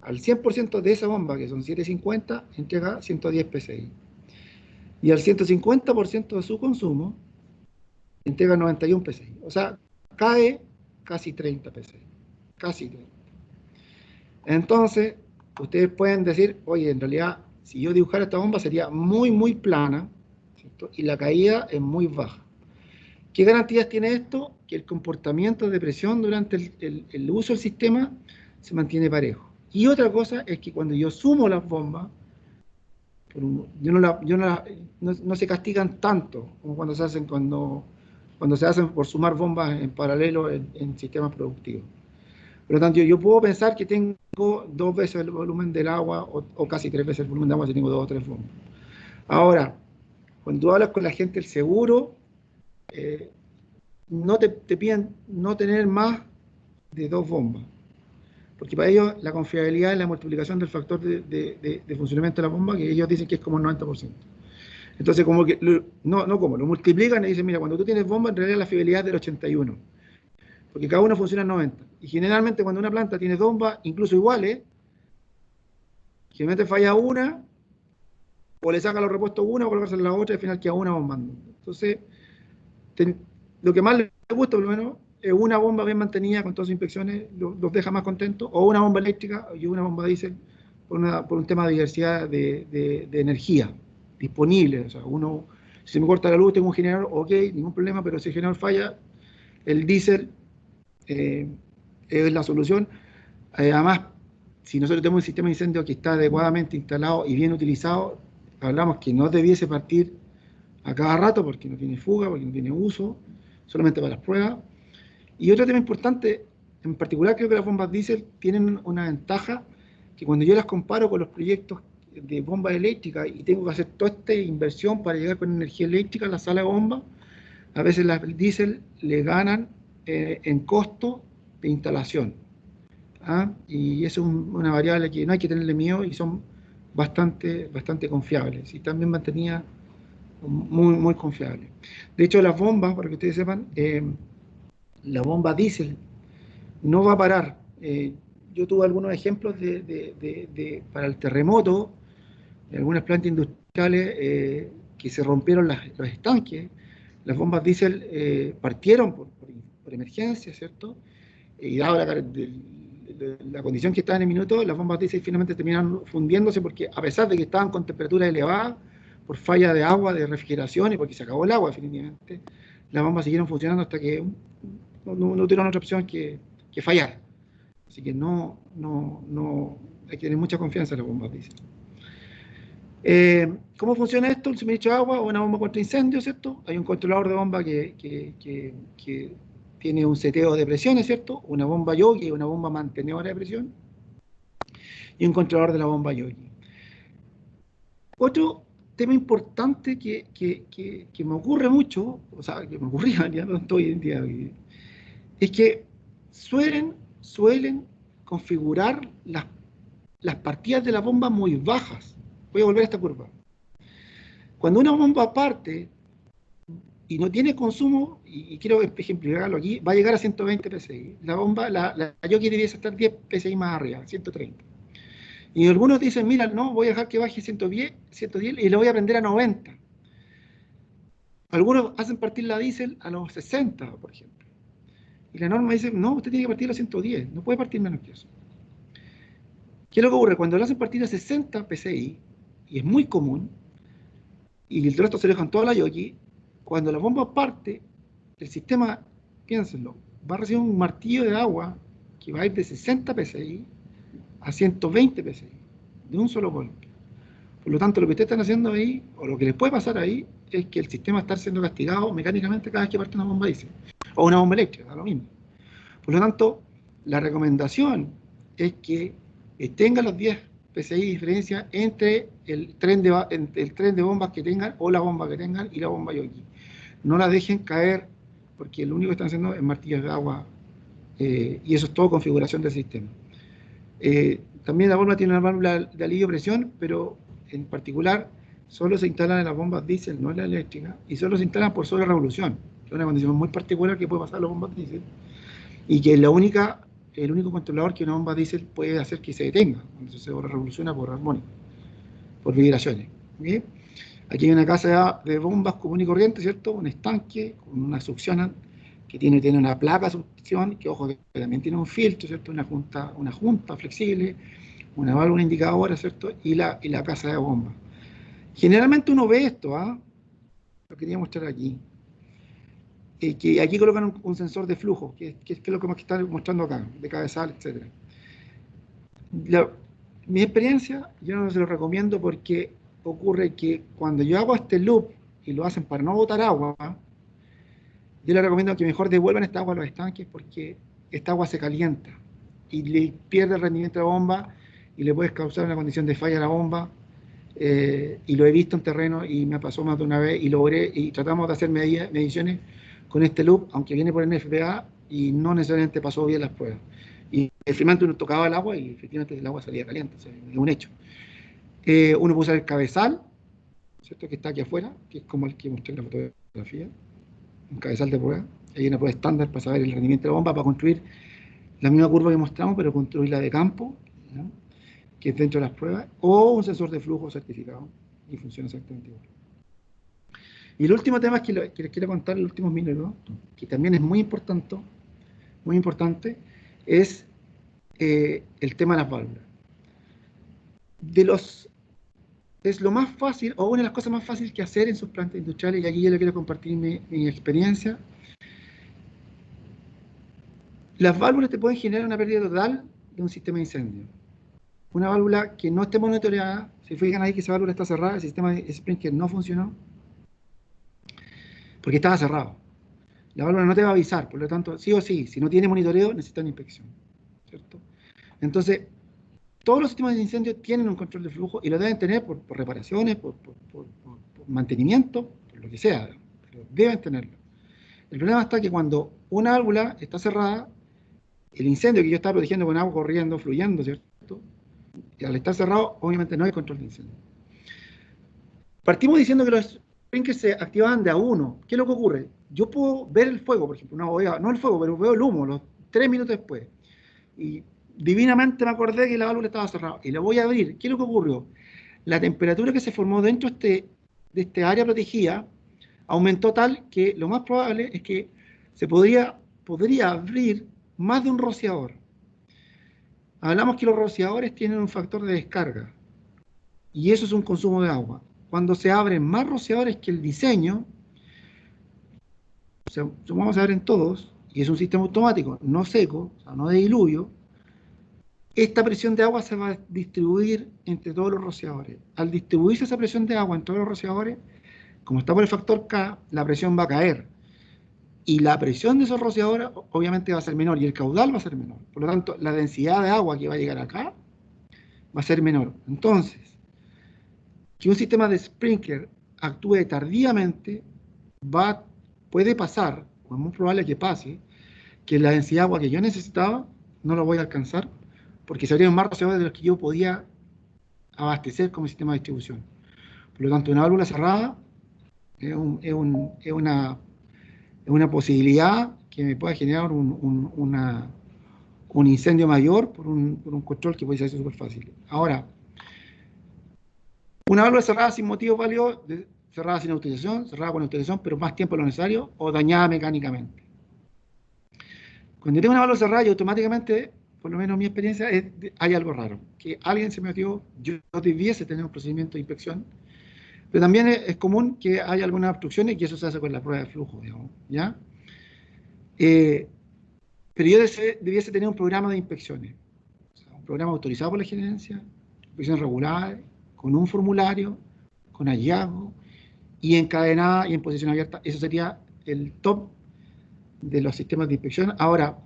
al 100% de esa bomba, que son 750, entrega 110 psi. Y al 150% de su consumo, entrega 91 psi. O sea, cae casi 30 psi. Casi 30. Entonces, ustedes pueden decir, oye, en realidad, si yo dibujara esta bomba sería muy, muy plana, ¿cierto? Y la caída es muy baja. ¿Qué garantías tiene esto? Que el comportamiento de presión durante el uso del sistema se mantiene parejo. Y otra cosa es que cuando yo sumo las bombas, no se castigan tanto como cuando se hacen por sumar bombas en paralelo en sistemas productivos. Por lo tanto, yo puedo pensar que tengo 2 veces el volumen del agua o casi 3 veces el volumen de agua si tengo 2 o 3 bombas. Ahora, cuando hablas con la gente del seguro, no te piden no tener más de 2 bombas, porque para ellos la confiabilidad es la multiplicación del factor de funcionamiento de la bomba, que ellos dicen que es como el 90%. Entonces, como que, lo multiplican y dicen, mira, cuando tú tienes bomba, en realidad la fiabilidad es del 81, porque cada uno funciona en 90. Y generalmente cuando una planta tiene 2 bombas, incluso iguales, generalmente falla una, o le saca los repuestos una, o colocarse en la otra, y al final queda una bombando. Entonces, lo que más les gusta, por lo menos, es una bomba bien mantenida con todas sus inspecciones, los deja más contentos, o una bomba eléctrica y una bomba diésel por un tema de diversidad de energía disponible. O sea, si se me corta la luz, tengo un generador, ok, ningún problema, pero si el generador falla, el diésel es la solución. Además, si nosotros tenemos un sistema de incendio que está adecuadamente instalado y bien utilizado, hablamos que no debiese partir a cada rato porque no tiene fuga, porque no tiene uso, solamente para las pruebas. Y otro tema importante, en particular creo que las bombas diésel tienen una ventaja, que cuando yo las comparo con los proyectos de bombas eléctricas y tengo que hacer toda esta inversión para llegar con energía eléctrica a la sala de bomba, a veces las diésel le ganan en costo de instalación. Y eso es una variable que no hay que tenerle miedo y son bastante confiables y también mantenidas muy, muy confiables. De hecho, las bombas, para que ustedes sepan, la bomba diésel no va a parar. Yo tuve algunos ejemplos para el terremoto, de algunas plantas industriales que se rompieron los estanques. Las bombas diésel partieron por emergencia, ¿cierto? Y dado la condición que estaba en el minuto, las bombas diésel finalmente terminaron fundiéndose porque a pesar de que estaban con temperaturas elevadas, por falla de agua, de refrigeración y porque se acabó el agua definitivamente, las bombas siguieron funcionando hasta que no tuvieron otra opción que fallar. Así que no hay que tener mucha confianza en las bombas diésel. ¿Cómo funciona esto? El suministro de agua o una bomba contra incendios, ¿cierto? Hay un controlador de bomba que tiene un seteo de presiones, ¿cierto? Una bomba Yogi y una bomba mantenedora de presión. Y un controlador de la bomba Yogi. Otro tema importante que me ocurre mucho, o sea, que me ocurría ya no hoy en día, es que suelen configurar las partidas de la bomba muy bajas. Voy a volver a esta curva. Cuando una bomba parte y no tiene consumo, y quiero ejemplificarlo aquí, va a llegar a 120 psi. La bomba, la Yogi debiese estar 10 psi más arriba, 130. Y algunos dicen, mira, no, voy a dejar que baje 110 y le voy a prender a 90. Algunos hacen partir la diésel a los 60, por ejemplo. Y la norma dice, no, usted tiene que partir a los 110, no puede partir menos que eso. ¿Qué es lo que ocurre? Cuando lo hacen partir a 60 psi, y es muy común, y el resto se lo dejan toda la Yogi, cuando la bomba parte, el sistema, piénsenlo, va a recibir un martillo de agua que va a ir de 60 psi a 120 psi, de un solo golpe. Por lo tanto, lo que ustedes están haciendo ahí, o lo que les puede pasar ahí, es que el sistema está siendo castigado mecánicamente cada vez que parte una bomba diésel, o una bomba eléctrica, da lo mismo. Por lo tanto, la recomendación es que tengan los 10 PSI de diferencia entre el tren de bombas que tengan, o la bomba que tengan, y la bomba Yogi. No la dejen caer, porque lo único que están haciendo es martillos de agua, y eso es todo configuración del sistema. También la bomba tiene una válvula de alivio de presión, pero en particular solo se instalan en las bombas diésel, no en la eléctrica, y solo se instalan por sobre revolución, que es una condición muy particular que puede pasar a las bombas diésel, y que es el único controlador que una bomba diésel puede hacer que se detenga, cuando se revoluciona por armónico, por vibraciones. ¿Okay? Aquí hay una casa de bombas común y corriente, ¿cierto? Un estanque con una succión que tiene una placa de succión, que ojo, que también tiene un filtro, ¿cierto? Una junta flexible, una válvula indicadora, ¿cierto? Y la casa de bombas. Generalmente uno ve esto, lo quería mostrar aquí. Que aquí colocan un sensor de flujo, que es lo que están mostrando acá, de cabezal, etc. Mi experiencia, yo no se lo recomiendo porque ocurre que cuando yo hago este loop y lo hacen para no botar agua, yo les recomiendo que mejor devuelvan esta agua a los estanques porque esta agua se calienta y le pierde el rendimiento de la bomba y le puedes causar una condición de falla a la bomba. Y lo he visto en terreno y me pasó más de una vez y logré, y tratamos de hacer mediciones con este loop, aunque viene por NFPA y no necesariamente pasó bien las pruebas. Y efectivamente uno tocaba el agua y efectivamente el agua salía caliente, o sea, es un hecho. Uno puede usar el cabezal, ¿cierto? Que está aquí afuera, que es como el que mostré en la fotografía, un cabezal de prueba. Hay una prueba estándar para saber el rendimiento de la bomba, para construir la misma curva que mostramos, pero construirla de campo, ¿no? Que es dentro de las pruebas, o un sensor de flujo certificado, y funciona exactamente igual. Y el último tema que les quiero contar en los últimos minutos, que también es muy importante, es el tema de las válvulas. Es lo más fácil, o una de las cosas más fáciles que hacer en sus plantas industriales, y aquí yo les quiero compartir mi experiencia. Las válvulas te pueden generar una pérdida total de un sistema de incendio. Una válvula que no esté monitoreada, si fijan ahí que esa válvula está cerrada, el sistema de sprinkler no funcionó, porque estaba cerrado. La válvula no te va a avisar, por lo tanto, sí o sí, si no tiene monitoreo, necesita una inspección, ¿cierto? Entonces, todos los sistemas de incendio tienen un control de flujo y lo deben tener por reparaciones, por mantenimiento, por lo que sea, pero deben tenerlo. El problema está que cuando una válvula está cerrada, el incendio que yo estaba protegiendo con agua corriendo, fluyendo, ¿cierto? Y al estar cerrado, obviamente no hay control de incendio. Partimos diciendo que los sprinklers se activaban de a uno. ¿Qué es lo que ocurre? Yo puedo ver el fuego, por ejemplo, no el fuego, pero veo el humo, los 3 minutos después. Y divinamente me acordé que la válvula estaba cerrada. Y la voy a abrir. ¿Qué es lo que ocurrió? La temperatura que se formó dentro de este área protegida aumentó tal que lo más probable es que se podría abrir más de un rociador. Hablamos que los rociadores tienen un factor de descarga y eso es un consumo de agua. Cuando se abren más rociadores que el diseño, o sea, vamos a ver en todos, y es un sistema automático, no seco, o sea, no de diluvio, esta presión de agua se va a distribuir entre todos los rociadores. Al distribuirse esa presión de agua entre todos los rociadores, como está por el factor K, la presión va a caer. Y la presión de esos rociadores obviamente va a ser menor y el caudal va a ser menor. Por lo tanto, la densidad de agua que va a llegar acá va a ser menor. Entonces, que un sistema de sprinkler actúe tardíamente puede pasar, o es muy probable que pase, que la densidad de agua que yo necesitaba no la voy a alcanzar porque se abrieron más rociadores de los que yo podía abastecer como sistema de distribución. Por lo tanto, una válvula cerrada es una posibilidad que me pueda generar un incendio mayor por un control que puede ser súper fácil. Ahora, una válvula cerrada sin motivo válido, cerrada sin autorización, cerrada con autorización, pero más tiempo de lo necesario, o dañada mecánicamente. Cuando yo tengo una válvula cerrada y automáticamente, por lo menos en mi experiencia, hay algo raro. Que alguien se metió, yo debiese tener un procedimiento de inspección, pero también es común que haya algunas obstrucciones y eso se hace con la prueba de flujo, digamos, ¿ya? Pero yo debiese tener un programa de inspecciones, o sea, un programa autorizado por la gerencia, inspecciones regulares, con un formulario, con hallazgo, y encadenada y en posición abierta. Eso sería el top de los sistemas de inspección. Ahora,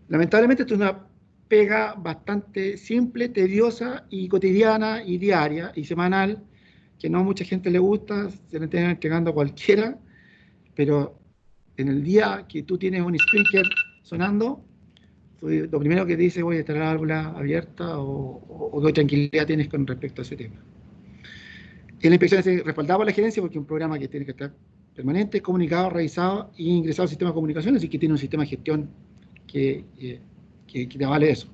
lamentablemente esto es una pega bastante simple, tediosa y cotidiana y diaria y semanal, que no a mucha gente le gusta, se le están entregando a cualquiera, pero en el día que tú tienes un sprinkler sonando, lo primero que te dice, voy a estar la válvula abierta o qué tranquilidad tienes con respecto a ese tema. Y la inspección es respaldada por la gerencia porque es un programa que tiene que estar permanente, comunicado, revisado e ingresado al sistema de comunicaciones, así que tiene un sistema de gestión que te vale eso.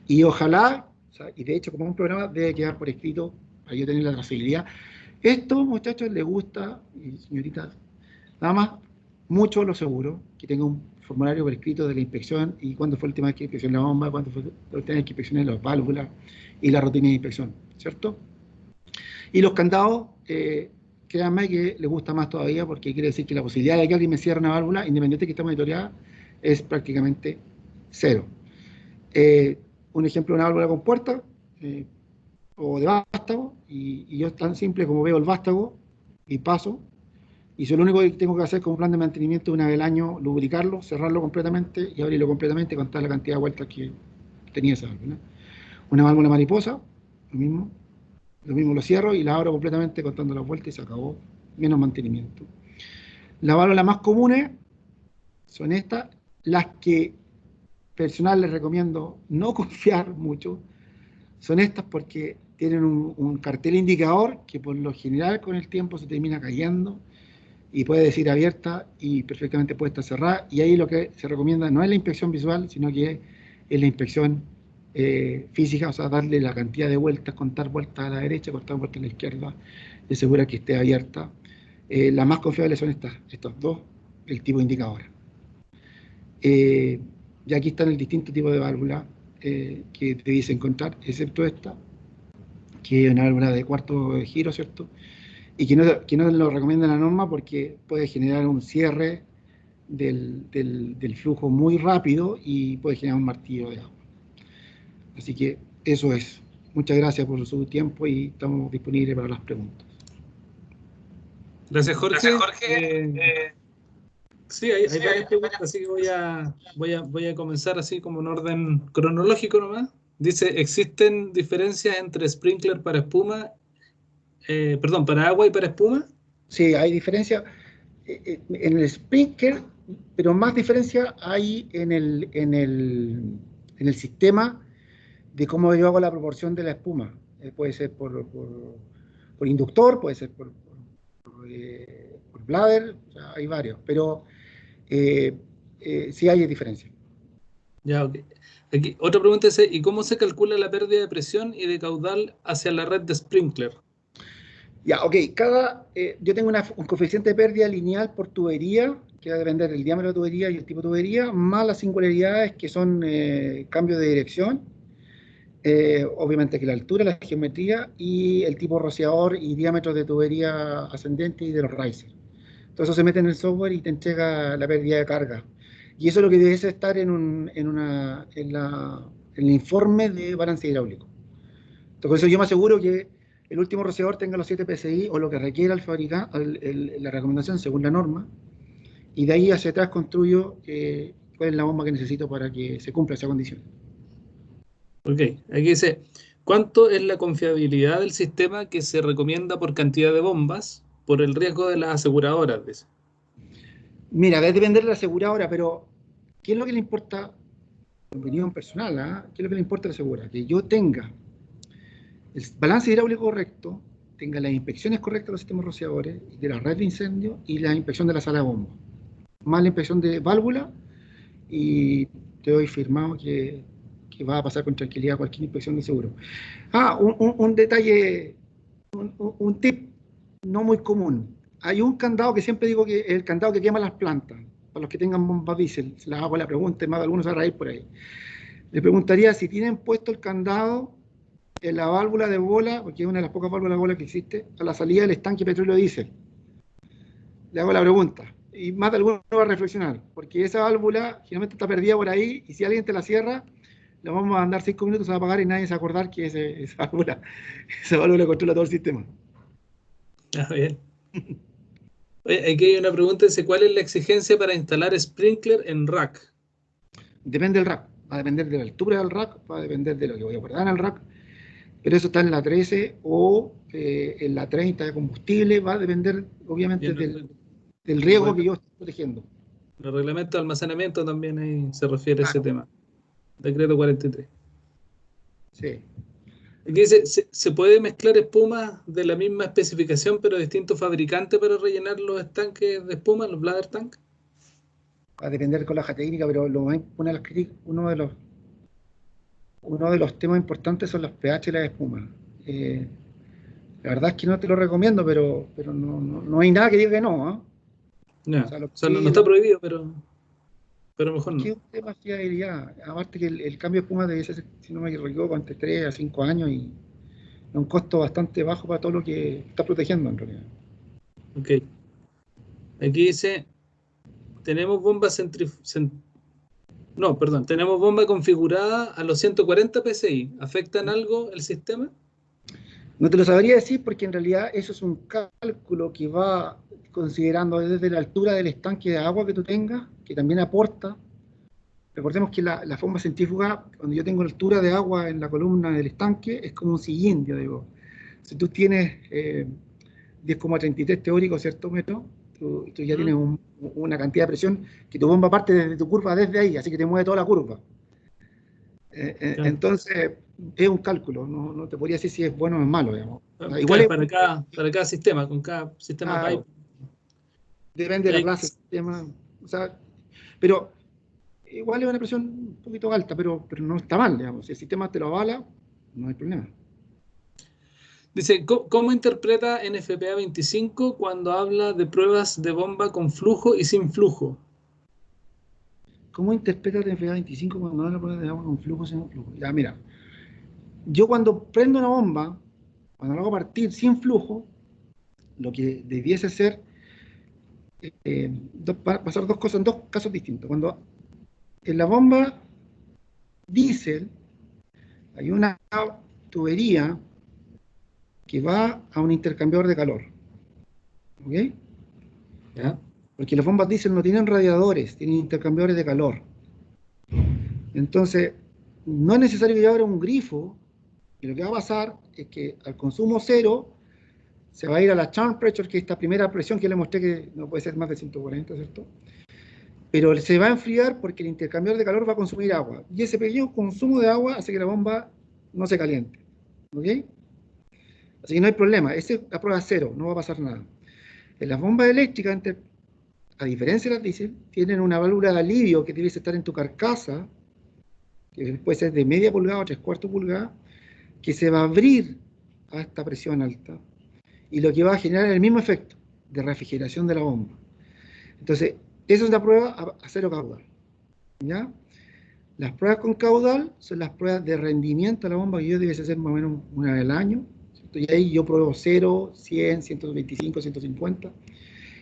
Y ojalá, o sea, y de hecho como un programa debe quedar por escrito para yo tener la trazabilidad. Esto, muchachos, les gusta, y señoritas, nada más, mucho lo seguro, que tenga un formulario por escrito de la inspección y cuándo fue el tema de que inspeccionó la bomba, cuándo fue el tema de que inspeccioné las válvulas y la rutina de inspección, ¿cierto? Y los candados, créanme que les gusta más todavía porque quiere decir que la posibilidad de que alguien me cierre una válvula, independiente de que esté monitoreada, es prácticamente cero. Un ejemplo, una válvula con puerta o de vástago, y yo es tan simple como veo el vástago y paso, y eso lo único que tengo que hacer como plan de mantenimiento una vez al año, lubricarlo, cerrarlo completamente y abrirlo completamente con toda la cantidad de vueltas que tenía esa válvula. Una válvula mariposa, lo mismo lo cierro y la abro completamente contando las vueltas y se acabó, menos mantenimiento. Las válvulas más comunes son estas, las que personal les recomiendo no confiar mucho, son estas porque tienen un cartel indicador que por lo general con el tiempo se termina cayendo y puede decir abierta y perfectamente puede estar cerrada, y ahí lo que se recomienda no es la inspección visual, sino que es la inspección física, o sea, darle la cantidad de vueltas, contar vueltas a la derecha, contar vueltas a la izquierda, y asegurar que esté abierta. Las más confiables son estos dos, el tipo de indicador. Y aquí están el distinto tipo de válvula que debéis encontrar, excepto esta, que es una válvula de cuarto de giro, ¿cierto? Y que no lo recomienda la norma porque puede generar un cierre del flujo muy rápido y puede generar un martillo de agua. Así que eso es. Muchas gracias por su tiempo y estamos disponibles para las preguntas. Gracias, Jorge. Sí, hay varias preguntas, así que voy a comenzar así como en orden cronológico nomás. Dice, ¿existen diferencias entre sprinkler para espuma, para agua y para espuma? Sí, hay diferencia en el sprinkler, pero más diferencia hay en el sistema de cómo yo hago la proporción de la espuma. Puede ser por inductor, puede ser por bladder, o sea, hay varios, pero sí hay diferencia. Ya, ok. Aquí, otra pregunta es, ¿y cómo se calcula la pérdida de presión y de caudal hacia la red de sprinkler? Ya, ok, yo tengo un coeficiente de pérdida lineal por tubería, que va a depender del diámetro de tubería y el tipo de tubería, más las singularidades que son cambios de dirección Obviamente que la altura, la geometría y el tipo rociador y diámetros de tubería ascendente y de los risers. Todo eso se mete en el software y te entrega la pérdida de carga. Y eso es lo que debe estar en el informe de balance hidráulico. Entonces, por eso yo me aseguro que el último rociador tenga los 7 PSI o lo que requiera el fabricante, la recomendación según la norma, y de ahí hacia atrás construyo cuál es la bomba que necesito para que se cumpla esa condición. Ok, aquí dice, ¿cuánto es la confiabilidad del sistema que se recomienda por cantidad de bombas por el riesgo de las aseguradoras? Dice. Mira, debe depender de la aseguradora, pero ¿qué es lo que le importa? Opinión personal, ¿ah? ¿Qué es lo que le importa a la aseguradora? Que yo tenga el balance hidráulico correcto, tenga las inspecciones correctas de los sistemas rociadores, de la red de incendio y la inspección de la sala de bomba, más la inspección de válvula, y te doy firmado que va a pasar con tranquilidad cualquier inspección de seguro. Un detalle, un tip no muy común. Hay un candado que siempre digo que es el candado que quema las plantas. Para los que tengan bombas diésel, se las hago la pregunta, más de algunos van a ir por ahí. Le preguntaría si tienen puesto el candado en la válvula de bola, porque es una de las pocas válvulas de bola que existe, a la salida del estanque petróleo diésel. Le hago la pregunta. Y más de alguno va a reflexionar, porque esa válvula generalmente está perdida por ahí, y si alguien te la cierra, le vamos a mandar 5 minutos a apagar y nadie se va a acordar que esa válvula controla todo el sistema. Ah, bien. Oye, aquí hay una pregunta, dice, ¿cuál es la exigencia para instalar sprinkler en rack? Depende del rack, va a depender de la altura del rack, va a depender de lo que voy a guardar en el rack, pero eso está en la 13 o en la 30 de combustible, va a depender obviamente Bien, del riesgo que yo estoy protegiendo. el reglamento de almacenamiento también ahí se refiere a ese Claro, tema. Decreto 43. sí. Aquí dice, ¿se puede mezclar espuma de la misma especificación pero de distintos fabricantes para rellenar los estanques de espuma, los bladder tank? Va a depender con la técnica, pero uno de los temas importantes son los pH y las espumas. Eh, la verdad es que no te lo recomiendo, pero no hay nada que diga que no, ¿eh? No, O sea, o sea, no está prohibido, pero mejor es que no. es un tema de fiabilidad. Aparte que el cambio de espuma debe ser, si no me equivoco, entre 3 a 5 años y es un costo bastante bajo para todo lo que está protegiendo en realidad. Ok. Aquí dice, tenemos bomba no, perdón, tenemos bomba configurada a los 140 PSI. ¿Afecta en algo el sistema? No te lo sabría decir porque en realidad eso es un cálculo que va considerando desde la altura del estanque de agua que tú tengas, que también aporta. Recordemos que la bomba centrífuga, cuando yo tengo la altura de agua en la columna del estanque, es como un sillín, yo digo. Si tú tienes 10,33 teórico, ¿cierto, metro? Tú ya tienes una cantidad de presión que tu bomba parte desde tu curva desde ahí, así que te mueve toda la curva. Claro. Entonces, es un cálculo, no te podría decir si es bueno o es malo, digamos. Igual Claro, es, para cada sistema, con cada sistema claro, pipe. depende de la Oye, clase del sistema. O sea, pero igual es una presión un poquito alta, pero no está mal, digamos. Si el sistema te lo avala, no hay problema. dice, ¿cómo interpreta NFPA 25 cuando habla de pruebas de bomba con flujo y sin flujo? ¿Cómo interpretas la NFPA 25 cuando habla de pruebas de agua con flujo sin flujo? Ya, mira, yo cuando prendo una bomba, cuando la hago partir sin flujo, lo que debiese ser, pasar dos cosas en dos casos distintos. Cuando en la bomba diésel hay una tubería que va a un intercambiador de calor. ¿Ok? ¿Ya? Porque las bombas diésel no tienen radiadores, tienen intercambiadores de calor. Entonces, no es necesario que yo abra un grifo, y lo que va a pasar es que al consumo cero se va a ir a la chamber pressure, que es esta primera presión que le mostré que no puede ser más de 140, ¿cierto? Pero se va a enfriar porque el intercambiador de calor va a consumir agua. Y ese pequeño consumo de agua hace que la bomba no se caliente. ¿Ok? Así que no hay problema. Esa es la prueba cero, no va a pasar nada. En las bombas eléctricas, a diferencia de las diésel, tienen una válvula de alivio que debe estar en tu carcasa, que puede ser de media pulgada o 3/4 pulgada, que se va a abrir a esta presión alta y lo que va a generar el mismo efecto de refrigeración de la bomba. Entonces, esa es la prueba a cero caudal. ¿Ya? Las pruebas con caudal son las pruebas de rendimiento de la bomba, que yo debiese hacer más o menos una vez al año, ¿cierto? Y ahí yo pruebo 0, 100, 125, 150.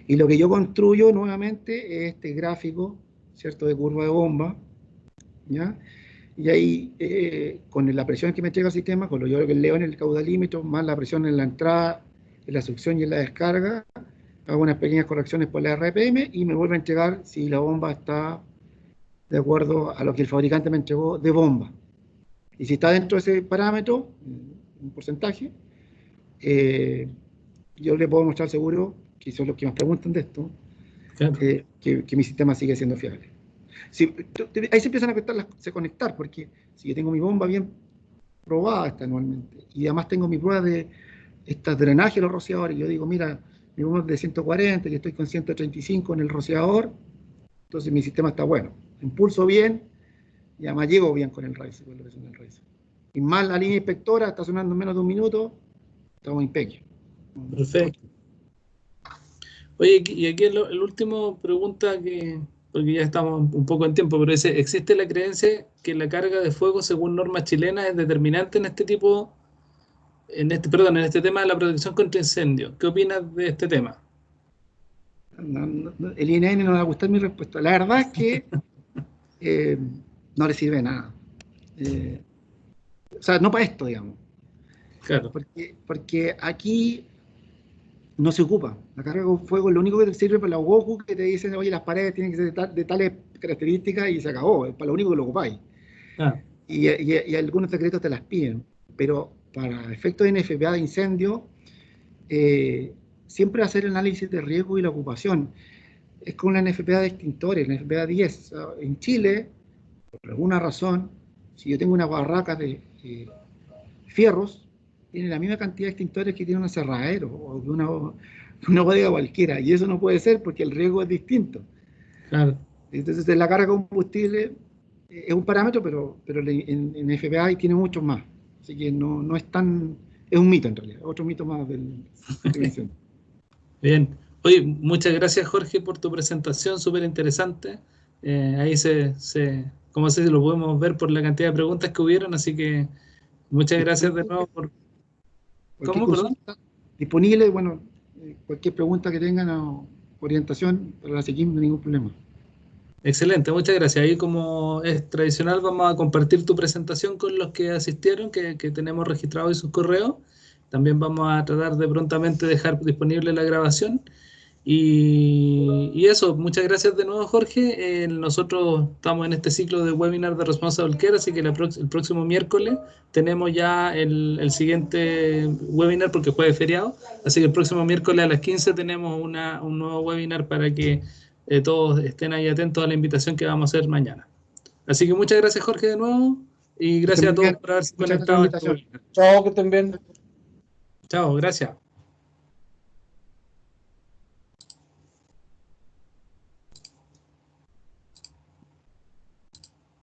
Y lo que yo construyo nuevamente es este gráfico, ¿cierto?, de curva de bomba, ¿ya? Y ahí, con la presión que me entrega el sistema, con lo yo que leo en el caudalímetro, más la presión en la entrada, en la succión y en la descarga, hago unas pequeñas correcciones por la RPM y me vuelve a entregar si la bomba está de acuerdo a lo que el fabricante me entregó de bomba. Y si está dentro de ese parámetro, un porcentaje, yo le puedo mostrar seguro, que son los que más preguntan de esto, Claro. que mi sistema sigue siendo fiable. Si, ahí se empiezan a conectar, porque si yo tengo mi bomba bien probada esta anualmente, y además tengo mi prueba de este drenaje de los rociadores, yo digo, mira, mi bomba es de 140, y estoy con 135 en el rociador, entonces mi sistema está bueno. Impulso bien, y además llego bien con el raíz, con la presión del raíz. Y más la línea inspectora, está sonando en menos de un minuto, estamos impequio. Perfecto. Oye, y aquí el último pregunta porque ya estamos un poco en tiempo, pero dice, ¿existe la creencia que la carga de fuego según normas chilenas es determinante en este tipo, en este tema de la protección contra incendio? ¿Qué opinas de este tema? El INN no le va a gustar mi respuesta. La verdad es que no le sirve de nada. O sea, no para esto, digamos. Claro. Porque aquí no se ocupa. La carga con fuego es lo único que te sirve para la Goku, que te dicen, oye, las paredes tienen que ser de tales características y se acabó. Es para lo único que lo ocupáis. Ah, Y algunos decretos te las piden. Pero para efectos de NFPA de incendio, siempre hacer el análisis de riesgo y la ocupación. Es como la NFPA de extintores, la NFPA 10. En Chile, por alguna razón, si yo tengo una barraca de fierros, tiene la misma cantidad de extintores que tiene un aserradero o una bodega cualquiera, y eso no puede ser porque el riesgo es distinto. claro. Entonces, la carga de combustible es un parámetro, pero en FPA tiene muchos más. Así que no es tan... Es un mito en realidad, otro mito más de incendio. Bien. Oye, muchas gracias Jorge por tu presentación, súper interesante. Ahí como sé, lo podemos ver por la cantidad de preguntas que hubieron, así que muchas gracias de nuevo por... Cualquier ¿Cómo, perdón? consulta disponible, bueno, cualquier pregunta que tengan o orientación, la seguimos, no hay ningún problema. Excelente, muchas gracias. Ahí como es tradicional vamos a compartir tu presentación con los que asistieron, que tenemos registrado y sus correos. También vamos a tratar de prontamente dejar disponible la grabación. Y eso, muchas gracias de nuevo Jorge. Nosotros estamos en este ciclo de webinar de Responsible Care, así que el próximo miércoles tenemos ya el siguiente webinar porque fue de feriado. Así que el próximo miércoles a las 15 tenemos un nuevo webinar para que todos estén ahí atentos a la invitación que vamos a hacer mañana. Así que muchas gracias Jorge de nuevo y gracias a todos por haberse Muchas gracias por la conectado a este invitación. webinar. Chao, que estén bien. Chao, gracias.